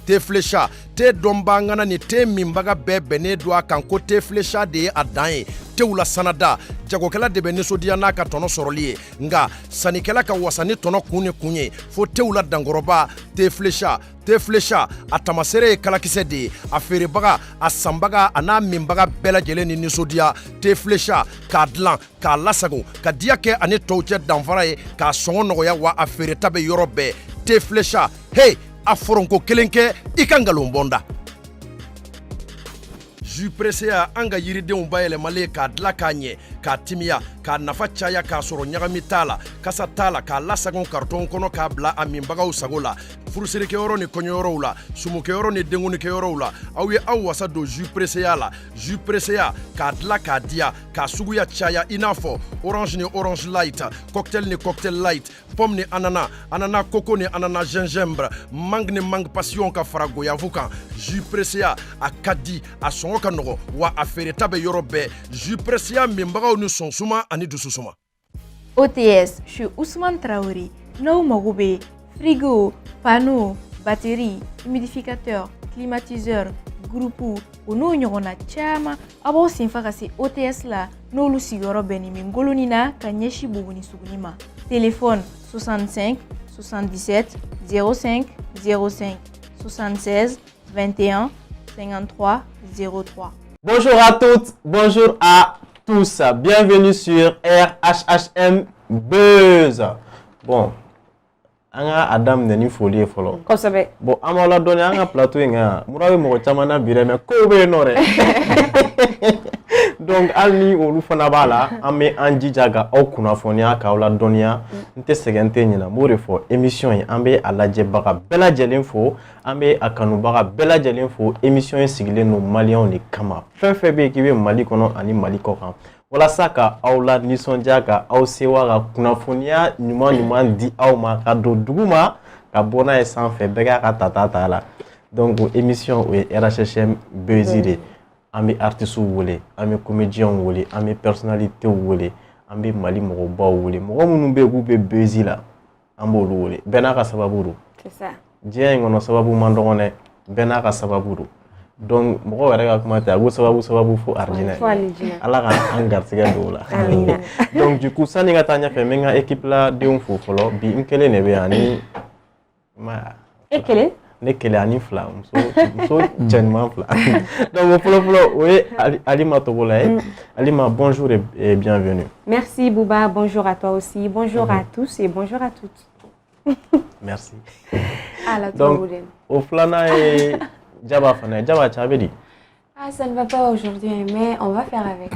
te flécha te dombangana ni te mimbaga bɛɛ bɛnnen do a kan ko te flécha de ye a dan ye tew la sanada jagokɛla de bɛ nisɔndiya n'a ka tɔnɔ sɔrɔli ye nga sannikɛla ka wasa ni tɔnɔ kun ni kun ye fo tew la dankɔrɔba te flécha a tamasere ye kalakisɛ de ye a feerebaga a sanbaga a n'a minbaga bɛɛ lajɛlen ni nisɔndiya te flécha k'a dilan k'a lasago ka diya kɛ ani tɔw cɛ danfara ye k'a sɔngɔ nɔgɔya wa a feereta bɛ yɔrɔ bɛɛ te flécha hey a foronko kelen kɛ i ka ngalon bɔnda jus pressé an ka yiridenw bayɛlɛmalen k'a dilan k'a ɲɛ k'a timiya k'a nafa caya k'a sɔrɔ ɲagami t'a la kasa t'a la k'a lasagon karton kɔnɔ k'a bila a minbagaw sago la furusirikɛyɔrɔ ni kɔɲɔyɔrɔw la sumukɛyɔrɔ ni denkunikɛyɔrɔw la aw ye aw wasa don jus pressé la jus pressé k'a dilan k'a diya k'a suguya caya i n'a fɔ orange ni orange light cocktail ni cocktail light pomme ni ananas ananas coco ni ananas gingembre mangue ni mangue passion ka fara goyavu kan jus pressé a ka di a sɔngɔ ka nɔgɔ wa a feereta bɛ yɔrɔ bɛɛ jus pressé minbagaw ni sɔnsuma ani dususuma. OTS chez Ousmane Traoré n'aw mago bɛ frigo panneau batterie humidificateur climatiseur groupe o n'o ɲɔgɔnna caman a b'aw senfa ka se OTS la n'olu sigiyɔrɔ bɛnnen bɛ ngoloni na ka ɲɛsin Buguni Suguni ma. Téléphone 65 77 05 05 76 21 53 03. Bonjour à toutes, bonjour à tous, bienvenue sur RHHM Buzz. Bon, on a Adam Neni Folie follow. Comme ça va. Bon, on va la donner un plateau. Mourawi Mochamana Bireme Kobe Nore. Donc, Alni ou Lufanabala, Ame Anji Jaga, Okunafonia, Kaola Donia, Nte Segentena, Mourefo, émission Ambe Aladjebara, Bella Jelinfo, Ambe Akanubara, Bella Jelinfo, émission Siglé, nos Maliens, les Kama. Febe qui veut Malikono, Ani Malikoran. Voilà ça, Aula Nisondiaka, Aosewara, Kunafonia, Numan di Auma, Kado Douma, Kabona et sans fait, Begara Tata. Donc, émission RHHM Bezide. Amé artiste wole, amé comédien wole, amé personnalité wole, amé mali moroba wole. Moro munumbe gube bezi la, ambo wole. Benaka sababuru. C'est ça. Dia ngono sababu mandongone, benaka sababuru. Donc moro wera kumata, ago sababu fo arjina. Fo arjina. Ala ka angar siga dola. Donc du coup ça ninga tanya fe menga équipe la de on fo folo bi nkele ne be ani ma ekele nekele ani fla so tellement fla. Donc flo oui Alima Tobola. Alima, bonjour et bienvenue. Merci Bouba, bonjour à toi aussi. Bonjour à tous et bonjour à toutes. Merci. Donc au flana et Jaba Chabedi. Ah, ça ne va pas aujourd'hui, mais on va faire avec.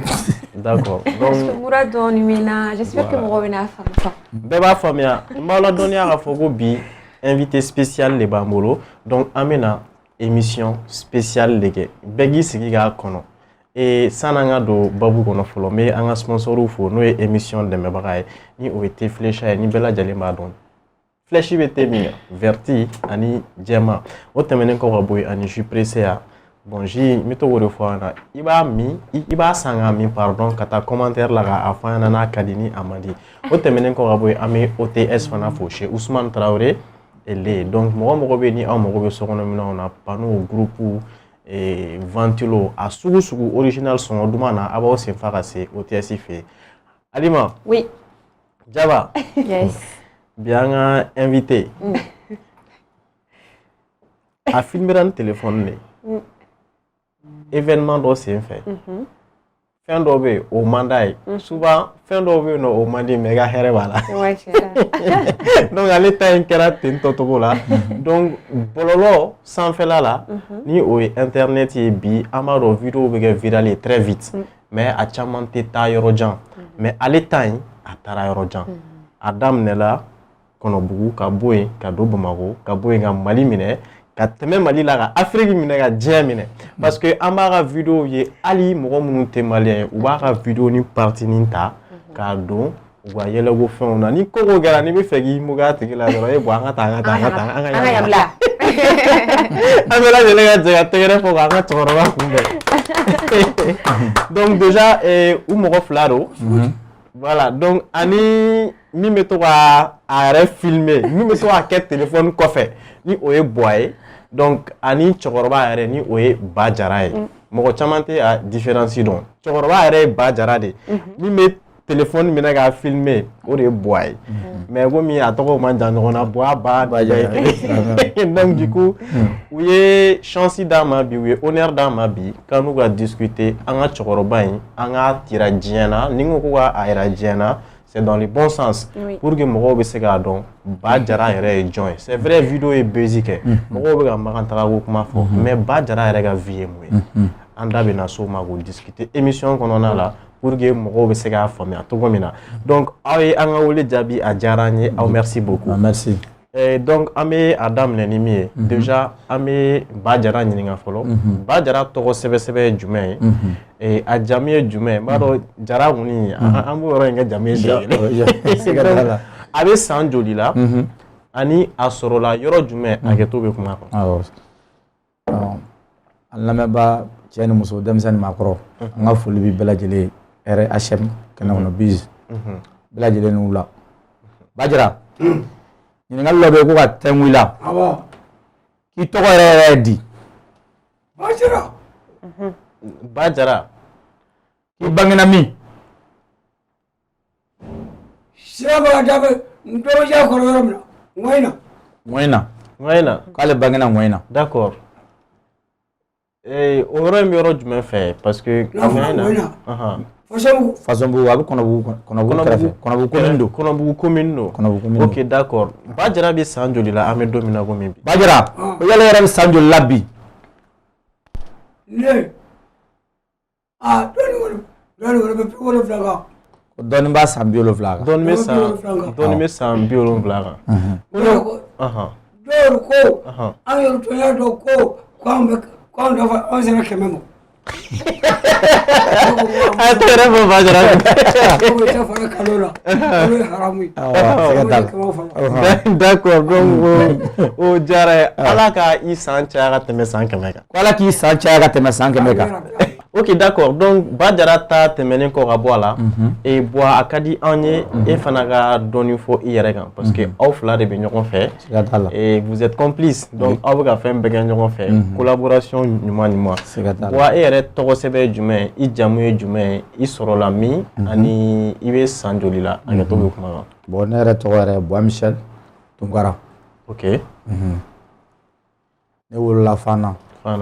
D'accord. Parce que Mourad Numena, j'espère que vous revenez à faire. Beba Famia, Mala Donia Rafogobi, invité spécial les Bambolo. Donc, amena émission spéciale les gars. Begi Sigiga Kono. Et Sananga do Babu Kono Folo, mais un sponsor ou fo, nous émission de Mebaraï, ni ou été fléché, ni Bella Jalema don. Fléchi bete minga, verti, ani diamant. O temene ko raboy ani jus pressé à. Bon, j'ai mis tout le fois na. Iba sanga mi pardon kata commentaire la ga afana na kadini amandi. O temene ko raboy ami OTS fana fo chez Ousmane Traoré et les donc mo be ni am mo be so kono mina on a panneau groupe et ventilo a sugu original son dumana aba o se fara se OTS fait. Alima. Oui. Jaba. Yes. Bien invité. A filmer un téléphone. Événement doit fait. Fin d'obé au mandat. Souvent, fin d'obé no au mandat méga herébala. Ouais, c'est ça. Donc, à l'état inquiétant, là. Donc, bololo, sans faire là, ni au internet et bi, amaro vidéo virale très vite. Mais à chamante ta yorojan. Mais à l'état, à tara yorojan. Adam nela. Kono bugu ka boye ka do Bamako ka boye nga Mali mine ka teme Mali la ka Afrique mine ka diɲɛ mine parce que an b'a ka vidéo ye ali mɔgɔ minnu tɛ malien u b'a ka vidéo ni partie nin ta k'a don u ka yɛlɛko fɛnw na ni koko kɛra ni bɛ fɛ k'i mugu a tigi la dɔrɔn e bɔ an ka taa an ka yabila an bɛ lajɛlen ka jɛ ka tɛgɛrɛ fɔ k'an ka cɛkɔrɔba kunbɛn donc déjà u mɔgɔ fila don. Voilà, donc, ani mi me to a filmer, mi me to a quel téléphone coffre, ni oye boye, donc ani cɛkɔrɔba yɛrɛ ni o ye Ba Jara ye mɔgɔ caman tɛ a différence dɔn cɛkɔrɔba yɛrɛ ye Ba Jara de min bɛ téléphone minɛ k'a filmer o de ye Buwa ye mais komi a tɔgɔ man jan ɲɔgɔn na Buwa Ba donc du coup u ye chance d'an ma bi u ye honneur d'an ma bi k'an n'u ka discuter an ka cɛkɔrɔba in an k'a tira diɲɛ na ni n ko ko k'a yira diɲɛ na c'est dans le bon sens pour que mɔgɔw bɛ se k'a dɔn Ba Jara yɛrɛ ye jɔn ye c'est vrai vidéo ye buzz kɛ mɔgɔw bɛ ka Makan Tagako kuma fɔ mais Ba Jara yɛrɛ ka vie ye mun ye an da bɛ na s'o ma k'o discuter émission kɔnɔna la pour que mɔgɔw bɛ se k'a faamuya cogo min na donc aw ye an ka wele jaabi a diyara an ye aw merci beaucoup merci donc an bɛ a daminɛ ni min ye déjà an bɛ Ba Jara ɲininka fɔlɔ Ba Jara tɔgɔ sɛbɛsɛbɛ ye jumɛn ye a jamu ye jumɛn ye n b'a dɔn Jara kɔni an b'o yɔrɔ in kɛ jamu ye siɲɛ a bɛ san joli la ani a sɔrɔla yɔrɔ jumɛn hakɛto bɛ kuma kɔnɔ an lamɛnbaa cɛ ni muso denmisɛnnin ni maakɔrɔ an ka foli bɛ bɛɛ lajɛlen ye RHM kɛnɛ kɔnɔ biz bɛɛ lajɛlen n'u la Ba Jara ɲininkali dɔ bɛ yen ko ka thème wuli la k'i tɔgɔ yɛrɛ yɛrɛ di Ba Jara k'i bangena min siraba dabe ndoja kɔrɔ yɔrɔ min na Ŋɔɲina k'ale bangena Ŋɔɲina d'accord o yɔrɔ in bɛ yɔrɔ jumɛn fɛ parce que Ŋɔɲina Fasobugu a bɛ Kɔnɔbugu kɛrɛfɛ Kɔnɔbugu commune don ok d'accord Ba Jara bɛ san joli la an bɛ don min na komi bi Ba Jara o yala yɛrɛ bɛ san joli la bi ne dɔɔni wɛrɛ bɛ 70 kan dɔɔni b'a san 70 kan dɔɔni bɛ san 70 kan dɔw ko an yɛrɛ tun y'a dɔn ko k'anw dafa anw sera 100 ma a tɛ yɛrɛ fɔ Ba Jara ko bɛ tɛ fara kalo la kalo ye haramu ye d'accord donc o diyara ye Ala ka i san caya ka tɛmɛ san 100 kan ko Ala k'i san caya ka tɛmɛ san 100 kan ok d'accord donc Ba Jara ta tɛmɛnen kɔ ka bɔ a la Buwa a ka di anw ye e fana ka dɔɔni fɔ i yɛrɛ kan parce que aw fila de bɛ ɲɔgɔn fɛ et vous êtes complices donc aw bɛ ka fɛn bɛɛ kɛ ɲɔgɔn fɛ collaboration ɲuman Buwa e yɛrɛ tɔgɔ sɛbɛn ye jumɛn ye i jamu ye jumɛn ye i sɔrɔla min ani i bɛ san joli la hakɛto bɛ kuma kan bon ne yɛrɛ tɔgɔ yɛrɛ Buwa Michel Tunkara ok ne wolola Fana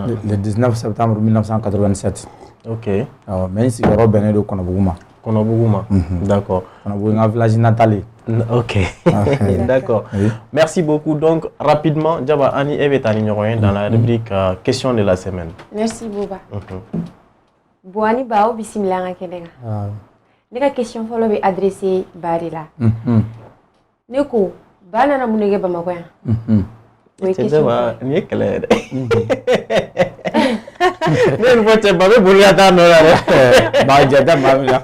le 19 septembre 1987 ok mais n sigiyɔrɔ bɛnnen don Kɔnɔbugu ma d'accord Kɔnɔbugu n ka village natal ye ok d'accord merci beaucoup donc rapidement Jaba ani e bɛ taa ni ɲɔgɔn ye dans la rubrique question de la semaine merci Buba Buwa ni Ba aw bisimila an ka kɛnɛ kan ne ka question fɔlɔ bɛ adressé Ba de la ne ko Ba nana mun de kɛ Bamakɔ yan o ye question nin ye kɛlɛ ye dɛ ne ni fɔ cɛ Ba bɛ boli ka taa nɔ la dɛ Ba jata maa min na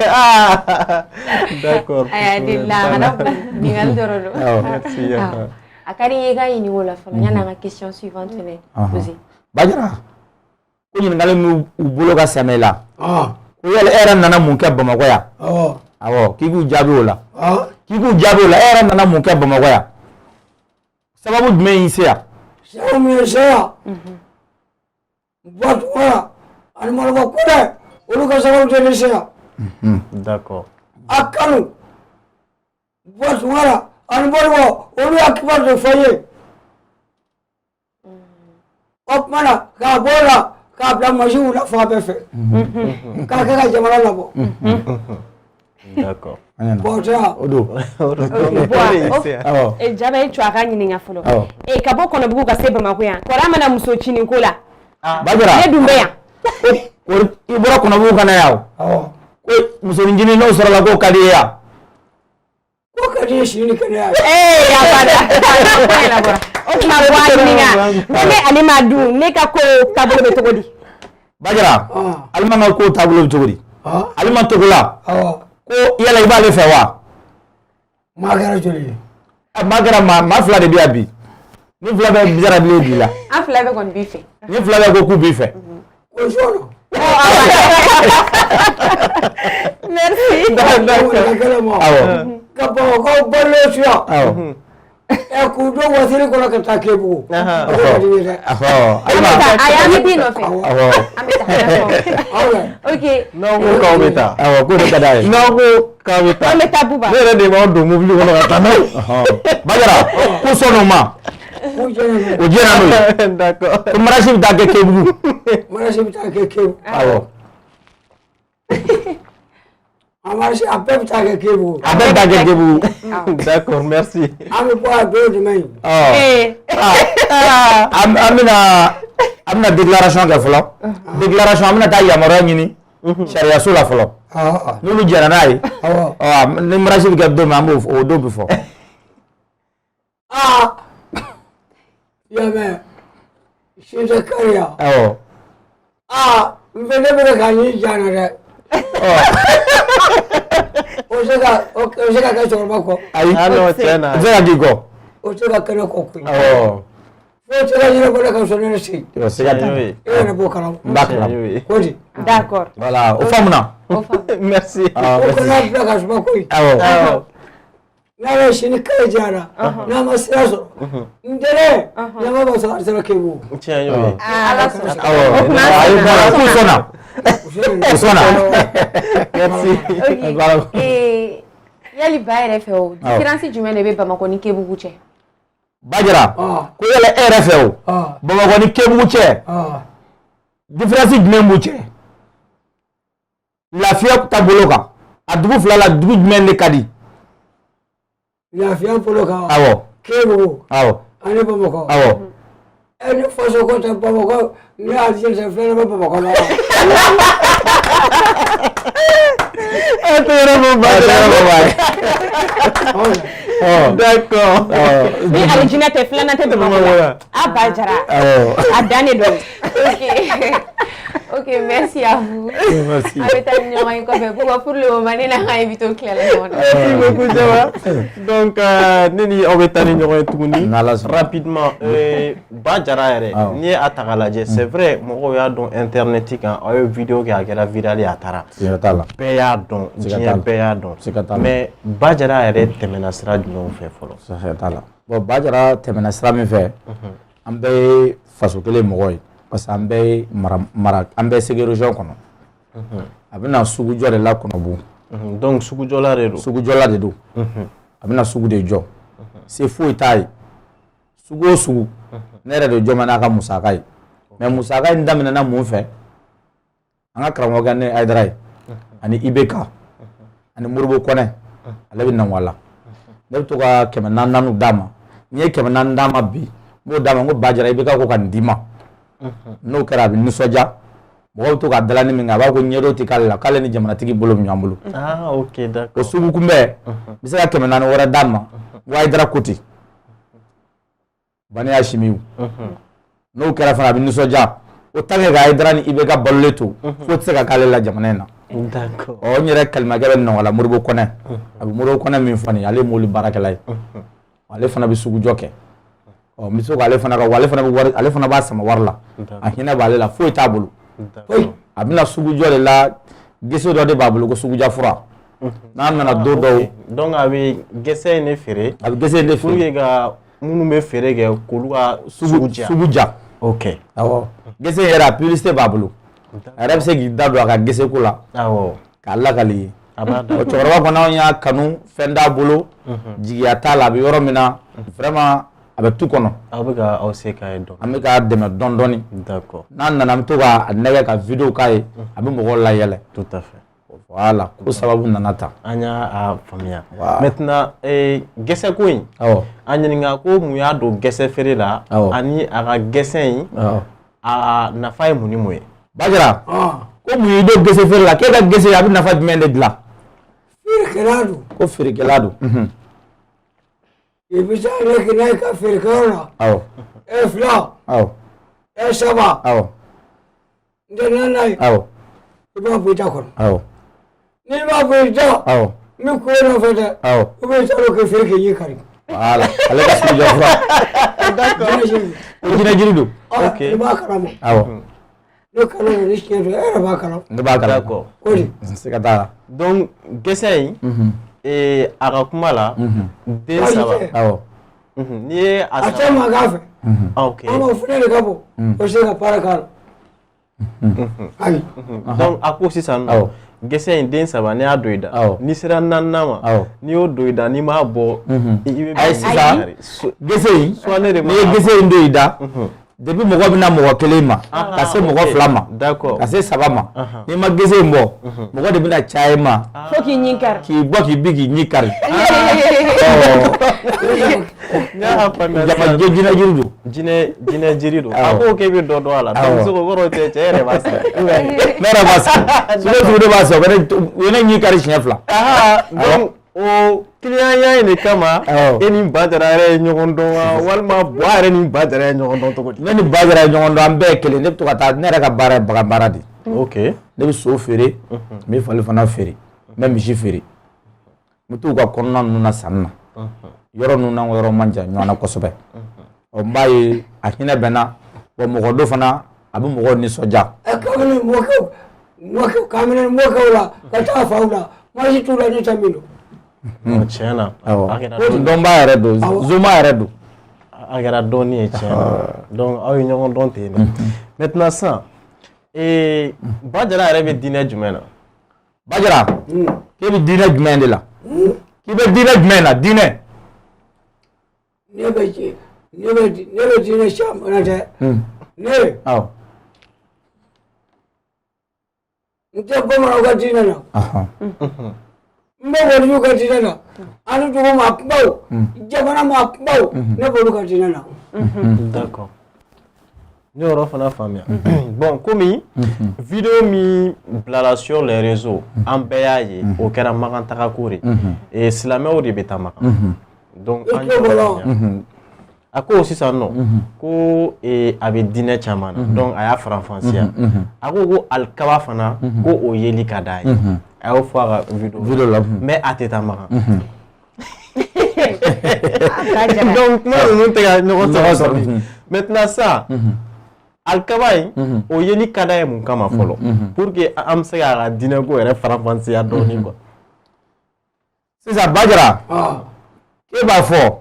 d'accord a y'a di la kana ɲininkali dɔrɔn don merci a ka di n ye i ka ɲininka o la fɔlɔ yanni an ka question suivante fɛnɛ poser Ba Jara ko ɲininkali min u bolo ka sɛmɛ i la ko yala e yɛrɛ nana mun kɛ Bamakɔ yan awɔ k'i k'u jaabi o la e yɛrɛ nana mun kɛ Bamakɔ yan sababu jumɛn y'i se yan sababu min ye se yan Buwa Tunkara ani Maliba Kɔnɛ olu ka sababu tɛ ne se yan d'accord a kanu Buwa Tunkara ani Maliba olu y'a kibaru de fɔ n ye o tuma na k'a bɔ o la k'a bila masiw la fan bɛɛ fɛ k'a kɛ ka jamana labɔ d'accord bon o tɛ yan o don Jaba ye a ka ɲininka fɔlɔ ka bɔ Kɔnɔbugu ka se Bamakɔ yan kɔrɔ mana muso cini ko la Ba Jara ne dun bɛ yan i bɔra Kɔnɔbugu ka na yan o ko musonin ɲini n'o sɔrɔla k'o ka di i ye yan ko ka di ye sini ni kɛnɛya ya bada o tuma Buwa ɲininka ne ale ma dun ne ka ko taabolo bɛ cogo di Ba Jara Alima ka ko taabolo bɛ cogo di Alima Togola ko yala i b'ale fɛ wa maa kɛra joli ye maa kɛra maa fila de bɛ yan bi ni fila bɛ Jara bilen bi la an fila bɛ kɔni b'i fɛ ni fila bɛ ko k'u b'i fɛ o sɔrɔ merci ka Bamakɔ balo suya k'u don wasiri kɔnɔ ka taa Kédougou. O de ka di n ye dɛ. An bɛ t'i nɔfɛ. An bɛ taa. Ok. N'aw ko k'aw bɛ taa. Awɔ ko de ka d'a ye. N'aw ko k'aw bɛ taa. An bɛ taa Buba. Ne yɛrɛ de b'aw don mobili kɔnɔ ka taa n'a ye. Bajara ko sɔnn'o ma. K'u jɛna O jɛra n'o ye. D'accord. Ko marasi bɛ taa kɛ Kédougou. marasi bɛ taa kɛ Kédougou. Awɔ. marasi a bɛɛ bɛ taa kɛ Kédougou. A bɛɛ bɛ taa kɛ Kédougou. D'accord, merci. An bɛ bɔ a don jumɛn ye. An bɛna déclaration kɛ fɔlɔ. Déclaration an bɛna taa yamaruya ɲini sariyaso la fɔlɔ. N'olu jɛra n'a ye. Ni marasi bɛ kɛ don min an b'o o don bɛ fɔ. Yamɛ si tɛ kari yan. Awɔ. N fɛ ne bɛ ka ɲi jana dɛ. O se ka kɛ cɛkɔrɔba kɔ. Ayi. n'o tiɲɛ na. O tɛ se ka k'i kɔ. O se ka kɛnɛ kɔ koyi. Awɔ. Fo cɛ ka ɲinɛ bɔ ne ka so ne sigi. O se ka taa. E yɛrɛ b'o kalan. N b'a kalan. Ko di. D'accord. Voilà o faamuna. Merci. O kana bila ka suma koyi. Awɔ. N'a ye sini kare jara. N'a ma sira sɔrɔ. Ntɛnɛn. Ɲama b'a sɔrɔ a sera Kédougou. Tiɲɛ y'o ye. Ala sɔnna. Awɔ. Ayi voilà k'u sɔnna. U sɔnna. Merci. Yali ba yɛrɛ fɛ o différence jumɛn de bɛ Bamakɔ ni Kédougou cɛ? Bajara ko yala e yɛrɛ fɛ o Bamakɔ ni Kédougou cɛ différence jumɛn b'u cɛ? Lafiya taabolo kan a dugu fila la dugu jumɛn de ka di? Lafiya bolo kan. Awɔ. Kédougou. Awɔ. Ani Bamakɔ. Awɔ. E ni faso ko tɛ Bamakɔ ni Algérie tɛ fɛn bɛ Bamakɔ la. D'accord. Ni Alijinɛ tɛ filanan tɛ Bamakɔ la. A Bajara. A dan de don. Ok, merci à vous. Merci. A bɛ taa ni ɲɔgɔn ye kɔfɛ pour le moment ne n'an ka invité tilala ɲɔgɔn na. Merci beaucoup Jaba. Donc ne ni aw bɛ taa ni ɲɔgɔn ye tuguni. Rapidement Bajara yɛrɛ n'i ye a ta k'a lajɛ c'est vrai mɔgɔw y'a dɔn internet kan aw ye vidéo kɛ a kɛra viral ye a taara. Siga t'a la. Bɛɛ y'a dɔn diɲɛ bɛɛ y'a dɔn. Siga t'a la. Mais Bajara yɛrɛ tɛmɛna sira jumɛnw fɛ fɔlɔ? Siga t'a la. Bon Bajara tɛmɛna sira min fɛ an bɛɛ ye faso kelen mɔgɔ ye parce que an bɛɛ ye an bɛɛ Ségué région kɔnɔ. A bɛna sugujɔ de la Kɔnɔbugu. Donc sugujɔla de don. Sugujɔla de don. A bɛna sugu de jɔ. Se foyi t'a ye. Sugu o sugu ne yɛrɛ de jɔ n'a ka musaka ye. Mais musaka in daminɛna mun fɛ? An ka karamɔgɔkɛ ne Ayidara ye ani IBK ani Moribo Kɔnɛ ale bɛ Nanwala. Ne bɛ to ka 400 d'a ma. N'i ye 400 d'a ma bi n b'o d'a ma n ko Bajara IBK ko ka nin d'i ma. N'o kɛra a bɛ nisɔndiya mɔgɔw bɛ to ka dalani min kɛ a b'a ko ɲɛdɔn tɛ k'ale la k'ale ni jamanatigi bolo bɛ ɲɔgɔn bolo. Ok d'accord. O sugu kunbɛn n bɛ se ka 400 wɛrɛ d'a ma n ko Ayidara ko ten. Bani Hashimiw. N'o kɛra fana a bɛ nisɔndiya o tant que ka Ayidara ni IBK balolen to fo tɛ se ka k'ale la jamana in na. D'accord. N yɛrɛ kalimakɛ bɛ Nanwala Moribo Kɔnɛ a bɛ Moribo Kɔnɛ min fɔ nin ye ale ye mobili baarakɛla ye ale fana bɛ sugujɔ kɛ. N bɛ se k'ale fana ka ale fana bɛ wari ale fana b'a sama wari la a hinɛ b'ale la foyi t'a bolo a bɛna sugujɔ de la gese dɔ de b'a bolo ko suguja fura n'a nana don dɔw. Donc a bɛ gese in de feere. A bɛ gese in de feere pour que ka minnu bɛ feere kɛ k'olu ka sugu ja. Ok. Awɔ gese in yɛrɛ a publicité b'a bolo a yɛrɛ bɛ se k'i da don a ka gese ko la k'a lakali ye. Cɛkɔrɔba kɔni anw y'a kanu fɛn t'a bolo jigiya t'a la a bɛ yɔrɔ min na vraiment a bɛ tu kɔnɔ. Aw bɛ ka aw se k'a ye dɔn. An bɛ k'a dɛmɛ dɔɔni dɔɔni. D'accord. N'a nana an bɛ to k'a nɛgɛ ka vidéo k'a ye a bɛ mɔgɔw layɛlɛ. Tout à fait. Voilà ko sababu nana tan. An y'a faamuya. Maintenant gɛsɛ ko in. Awɔ. A ɲininka ko mun y'a don gɛsɛ feere la. Awɔ. Ani a ka gɛsɛ in. A nafa ye mun ni mun ye. Bajara. Ko mun y'i don gɛsɛ feere la k'e ka gɛsɛ a bɛ nafa jumɛn de dilan. Feerekɛla don. Ko feerekɛla don. I bɛ taa ne kɛ n'a ye ka feerekɛyɔrɔ la. Awɔ. E fila. Awɔ. E saba. Awɔ. N tɛ naaninan ye. Awɔ. I b'a bɔ i ta kɔnɔ. Awɔ. N'i b'a bɔ i ta. Awɔ. Min ko e nɔfɛ dɛ. Awɔ. I bɛ taa o kɛ feere kɛ ɲɛ kari. Voilà ale ka sugujɔ fura. D'accord. O jinɛ jiri don. Ok. I b'a kalama. Awɔ. Ne kalan na ni tiɲɛ don e yɛrɛ b'a kalan. Ne b'a kalan. D'accord. O de. Siga t'a la. Donc gɛsɛ in. A ka kuma la. Den saba. Awɔ. N'i ye a caman k'a fɛ ok an b'o fana de ka bon o se ka baara k'a la ayi donc a ko sisan nɔ gese in den 3 n'i y'a don i da n'i sera 4nan ma n'i y'o don i da n'i m'a bɔ i bɛ ayi sisan gese in n'i ye gese in don i da depuis mɔgɔ bɛna mɔgɔ 1 ma ka se mɔgɔ 2 ma ka se 3 ma n'i ma gese in bɔ mɔgɔ de bɛna caya i ma fo k'i ɲi kari k'i bɔ k'i bi k'i ɲi kari jafa jinɛ jiri don jinɛ jiri don a ko k'e bɛ dɔ dɔn a la donc o kɔrɔ tɛ cɛ yɛrɛ b'a san ne yɛrɛ b'a san sugu de b'a san u ye ne ɲi kari siɲɛ 2 donc o client in de kama e ni Badara yɛrɛ ye ɲɔgɔn dɔn wa walima Buwa yɛrɛ ni Badara ye ɲɔgɔn dɔn cogo di ne ni Badara ye ɲɔgɔn dɔn an bɛɛ ye kelen ne bɛ to ka taa ne yɛrɛ ka baara ye bagan baara de ok ne bɛ so feere n bɛ fali fana feere n bɛ misi feere n bɛ t'u ka kɔnɔna ninnu na sanni na yɔrɔ ninnu n'an ka yɔrɔ man jan ɲɔgɔn na kosɛbɛ ɔ n b'a ye a hinɛ bɛ n na wa mɔgɔ dɔ fana a bɛ mɔgɔw nisɔndiya kabini mɔkɛw la ka taa faw la maa si t'u la ne tɛ min don tiɲɛ na dɔnbaa yɛrɛ don zoma yɛrɛ don a kɛra dɔɔnin ye tiɲɛ na donc aw ye ɲɔgɔn dɔn ten de maintenant sisan Badara yɛrɛ bɛ diinɛ jumɛn na Badara k'e bɛ diinɛ jumɛn de la k'i bɛ diinɛ jumɛn na diinɛ ne bɛ diinɛ caman tɛ ne n tɛ bamananw ka diinɛ na n bɛ walijuw ka diinɛ na ani dugu maa kunbaw jamana maa kunbaw ne b'olu ka diinɛ na d'accord ne yɔrɔ fana faamuya bon komi vidéo min bilala sur les réseaux an bɛɛ y'a ye o kɛra Makan tagako de ye silamɛw de bɛ taa Makan donc an y'o faamuya a ko sisan nɔ ko a bɛ diinɛ caman na donc a y'a faranfasiya a ko alikaba fana ko o yeli ka d'a ye a y'o fɔ a ka vidéo la mais a tɛ taa Makan donc kuma ninnu tɛ ka ɲɔgɔn sɔrɔ maintenant ça alikaba in o yeli ka d'a ye mun kama fɔlɔ pour que an bɛ se k'a ka diinɛ ko yɛrɛ faranfasiya dɔɔnin quoi sisan Badara k'e b'a fɔ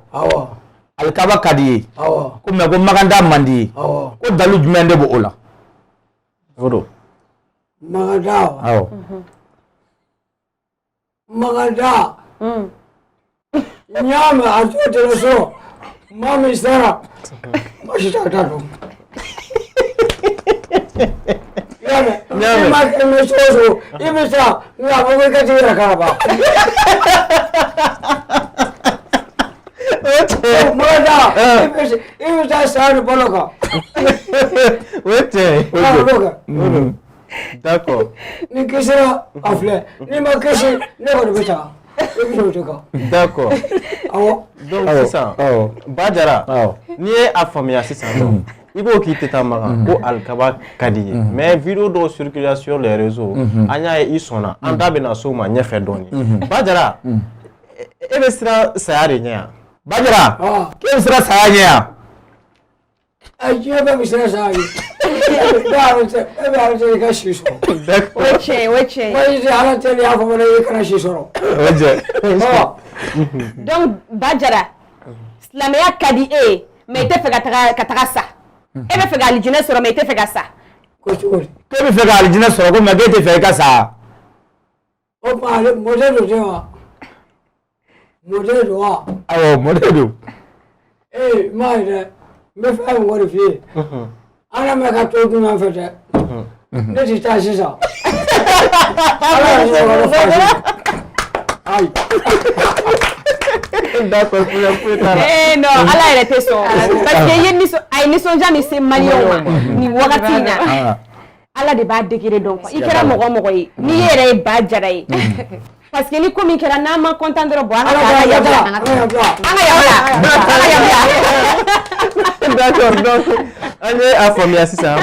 alikaba ka di ye ko mais ko Makanda man di ye ko dalu jumɛn de b'o la o don Makanda Makanda n y'a mɛn a t'o tɛgɛ sɔrɔ maa min sara maa si t'a da dɔn i y'a mɛn i ma kɛ mɛ cogo o cogo i bɛ siran nka a fɔ ko i ka t'i yɛrɛ kala ban Makanda i bɛ taa saya ni balo kan o ye tiɲɛ ye d'accord ni kisira a filɛ n'i ma kisi ne kɔni bɛ taa i bɛ n'o de kan d'accord awɔ donc sisan Badara n'i ye a faamuya sisan i b'o k'i tɛ taa Makan ko alikaba ka di ye mais vidéo dɔw circule sur les réseaux an y'a ye i sɔnna an da bɛna s'o ma ɲɛfɛ dɔɔnin Badara e bɛ siran saya de ɲɛ yan Badara k'e bɛ siran saya ɲɛ yan a diɲɛ bɛɛ bɛ siran saya ɲɛ e bɛ ala tɛ i ka si sɔrɔ o ye tiɲɛ ye o ye tiɲɛ ye wa i tɛ ala tɛ n'i y'a fɔ fana i kana si sɔrɔ o ye tiɲɛ donc Badara silamɛya ka di e ye mais i tɛ fɛ ka taga sa e bɛ fɛ ka alijinɛ sɔrɔ mais i tɛ fɛ ka sa ko cogo di k'e bɛ fɛ ka alijinɛ sɔrɔ ko mais k'e tɛ fɛ i ka sa o tuma ale mɔden don tɛ wa mɔden don wa awɔ mɔden don n m'a ye dɛ n bɛ fɛn min kɔni f'i ye ala mɛ ka to dun an fɛ dɛ ne tɛ taa sisan ala yɛrɛ sɔrɔ ka fa ayi d'accord foyi t'a la non ala yɛrɛ tɛ sɔn parce que a ye nisɔndiya min se maliyɛnw ma nin wagati in na ala de b'a degré dɔn quoi i kɛra mɔgɔ o mɔgɔ ye n'i yɛrɛ ye Badara ye parce que ni ko min kɛra n'an ma content dɔrɔn bon an ka yabila d'accord donc an ye a faamuya sisan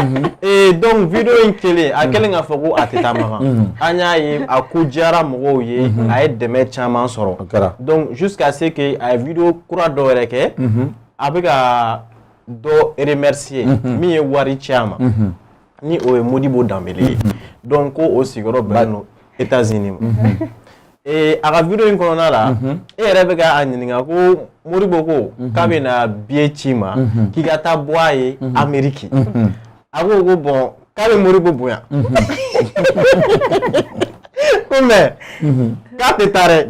donc vidéo in kelen a kɛlen k'a fɔ ko a tɛ taa Makan an y'a ye a ko diyara mɔgɔw ye a ye dɛmɛ caman sɔrɔ donc jusqu'à ce que a ye vidéo kura dɔ yɛrɛ kɛ a bɛ ka dɔ remercier min ye wari ci a ma ni o ye Modibo Danbele ye donc ko o sigiyɔrɔ bɛnnen don États-Unis ma a ka vidéo in kɔnɔna la e yɛrɛ bɛ ka a ɲininka ko Modibo ko k'a bɛ na billet ci ma k'i ka taa bɔ a ye Amérique a ko bon k'a bɛ Modibo bonya ko mais k'a tɛ taa dɛ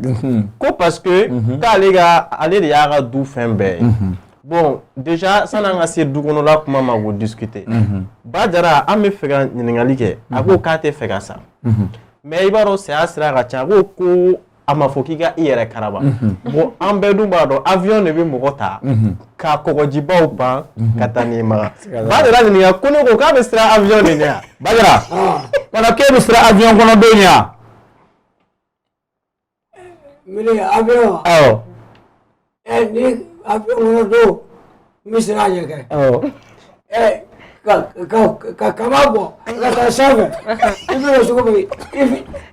ko parce que k'ale de y'a ka du fɛn bɛɛ ye bon déjà san'an ka se du kɔnɔla kuma ma k'o discuter Ba Jara an bɛ fɛ ka ɲininkali kɛ a ko k'a tɛ fɛ ka sa mais i b'a dɔn saya sira ka ca ko a ma fɔ k'i ka i yɛrɛ karaba bon an bɛɛ dun b'a dɔn avion de bɛ mɔgɔ ta ka kɔgɔjibaw ban ka taa n'i maga Ba Jara ɲininka ko ne ko k'a bɛ siran avion de ɲɛ wa Ba Jara wala k'e bɛ siran avion kɔnɔ don ɲɛ wa mini avion awɔ ni avion kɔnɔ don n bɛ siran a ɲɛ kɛ awɔ ka kama bɔ ka taa sanfɛ i bɛ na cogo min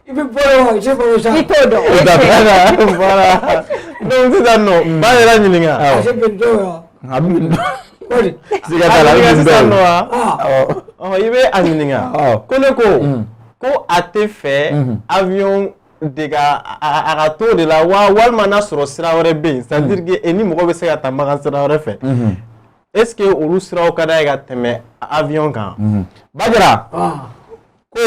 i bɛ bɔ yen wa i tɛ bɔ sanfɛ. I t'o dɔn. voilà donc sisan nɔ Ba Jara ɲininka a se bɛ dɔn wa. a bɛ min dɔn o de. siga t'a la a bɛ min sisan dɔn nɔ wa i bɛ a ɲininka ko ne ko a tɛ fɛ avion de ka a ka to de la walima n'a sɔrɔ sira wɛrɛ bɛ yen c'est à dire que ni mɔgɔ bɛ se ka taa magan sira wɛrɛ fɛ est ce que olu siraw ka d'a ye ka tɛmɛ avion kan. Ba Jara ko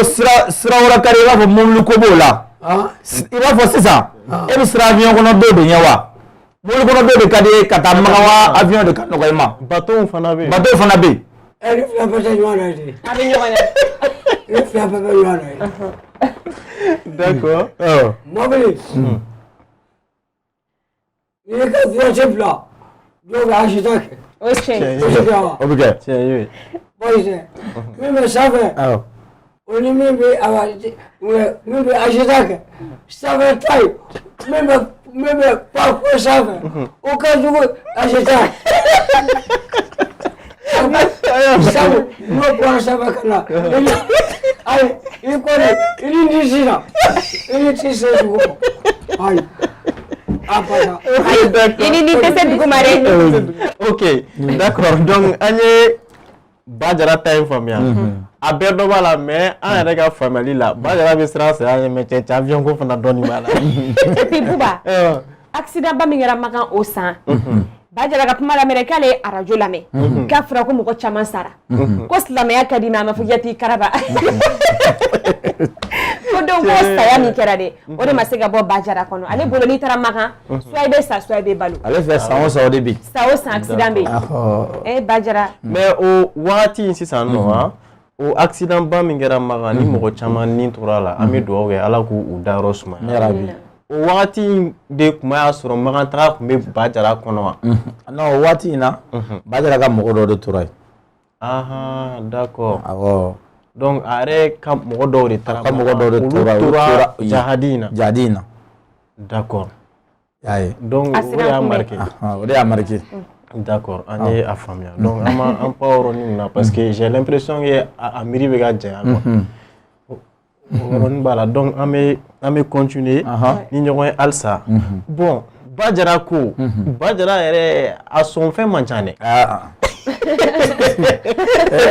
sira wɛrɛ ka di i b'a fɔ mobili ko b'o la i b'a fɔ sisan e bɛ siran avion kɔnɔ don de ɲɛ wa mobili kɔnɔ don de ka di e ka taa magan wa avion de ka nɔgɔ i ma. bateau fana bɛ yen. bateau fana bɛ yen. ni fila bɛɛ tɛ ɲɔgɔn na ye. A bɛ ɲɔgɔn na. ni fila bɛɛ bɛ ɲɔgɔn na ye. d'accord. mobili n'i ye ka filancɛ bila dɔw bɛ accident kɛ. O ye tiɲɛ ye. o tɛ kɛ wa. o bɛ kɛ. tiɲɛ ye. bɔn tɛ min bɛ sanfɛ o ni min bɛ accident kɛ sanfɛ ta ye min bɛ parcours sanfɛ o ka jugu accident. sabu n'o bɔra sanfɛ ka na ayi i kɔni i ni t'i sisan i ni t'i se dugu ma ayi. I ni tɛ se dugu ma dɛ. ok d'accord donc an ye Ba Jara ta in faamuya a bɛɛ dɔ b'a la mais an yɛrɛ ka faamuyali la Ba Jara bɛ siran saya ɲɛ mais cɛ avion ko fana dɔɔni b'a la. Et puis Buba accident ba min kɛra Makan o san Ba Jara ka kuma lamɛn k'ale ye arajo lamɛn k'a fɔra ko mɔgɔ caman sara ko silamɛya ka di mais a ma fɔ k'i ka t'i karaba. ko donc ko saya min kɛra dɛ o de ma se ka bɔ Ba Jara kɔnɔ ale bolo n'i taara Makan soit i bɛ sa soit i bɛ balo. ale fɛ san o san o de bɛ yen. san o san accident bɛ yen. Ba Jara. mais o wagati in sisan nɔ o accident ba min kɛra Makan ni mɔgɔ caman ni tora a la an bɛ dugawu kɛ Ala k'u dayɔrɔ sumaya. o wagati in de tuma y'a sɔrɔ Makan taga tun bɛ Ba Jara kɔnɔ wa. non o waati in na Ba Jara ka mɔgɔ dɔ de tora yen. d'accord. awɔ. donc a yɛrɛ ka mɔgɔ dɔw de taara. ka mɔgɔ dɔw de tora jahadi in na. jahadi in na. d'accord. y'a ye. donc o de y'a marqué. o de y'a marqué. d'accord an ye a faamuya donc an pa yɔrɔnin na parce que j'ai l'impression que a miiri bɛ ka janya quoi. o yɔrɔnin b'a la donc an bɛ continuer ni ɲɔgɔn ye halisa. bon Ba Jara ko Ba Jara yɛrɛ a sɔn fɛn man ca dɛ.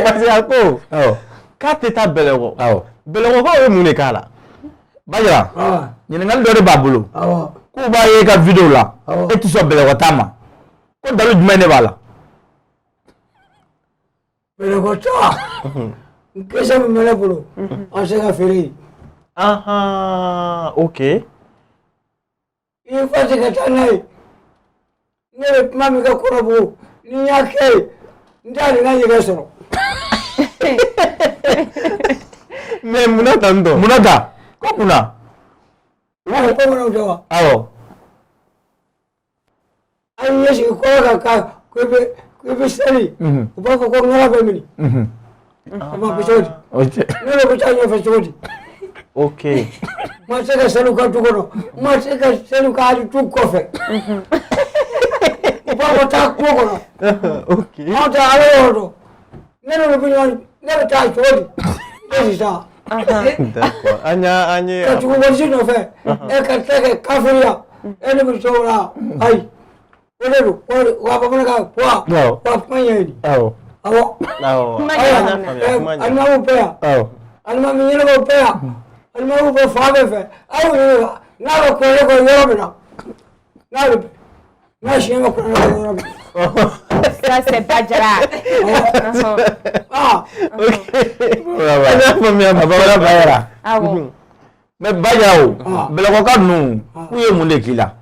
parce que a ko k'a tɛ taa Bɛlɛkɔ. Bɛlɛkɔkaw ye mun de k'a la. Ba Jara ɲininkali dɔ de b'a bolo. k'u b'a ye i ka vidéo la e tɛ sɔn Bɛlɛkɔ ta ma ko dalu jumɛn de b'a la. Bɛlɛkɔ ta kisɛ min bɛ ne bolo an se ka feere. ok. i ye fasi ka taa n'a ye ne bɛ kuma min kɛ Kɔrɔbugu ni n y'a kɛ yen n t'a nin ka ɲɛgɛn sɔrɔ. mais munna tan tɔ. munna ta ko munna. u b'a fɔ bamananw tɛ wa. awɔ. an y'i ɲɛsigi kɔrɔ kan ko i bɛ seli u b'a fɔ ko ŋara bɛ mini. a ma bɛ cogo di. ne yɛrɛ bɛ taa ɲɛfɛ cogo di. ok. ma se ka seli u ka du kɔnɔ ma se ka seli u ka hali du kɔfɛ. u b'a fɔ taa kungo kɔnɔ. ok. anw tɛ ala yɔrɔ dɔn ne n'olu bɛ ɲɔgɔn ne bɛ taa cogo di. ne si taa. d'accord an ye. ka tugu polisi nɔfɛ e ka tila kɛ kafiriya e ne bɛ cogo la ayi o de don wa bamanankan wa kuma ɲɛɲini. awɔ. awɔ. alimamu bɛ yan. alimamu ɲɛnɛmaw bɛ yan. ma ko fa be fe aw na ko yoro mina na shi ma ko yoro mina Ça c'est Badjara. Ah bon. Mais Badjara o bɛlɛkɔ ka ninnu k'u ye mun de k'i la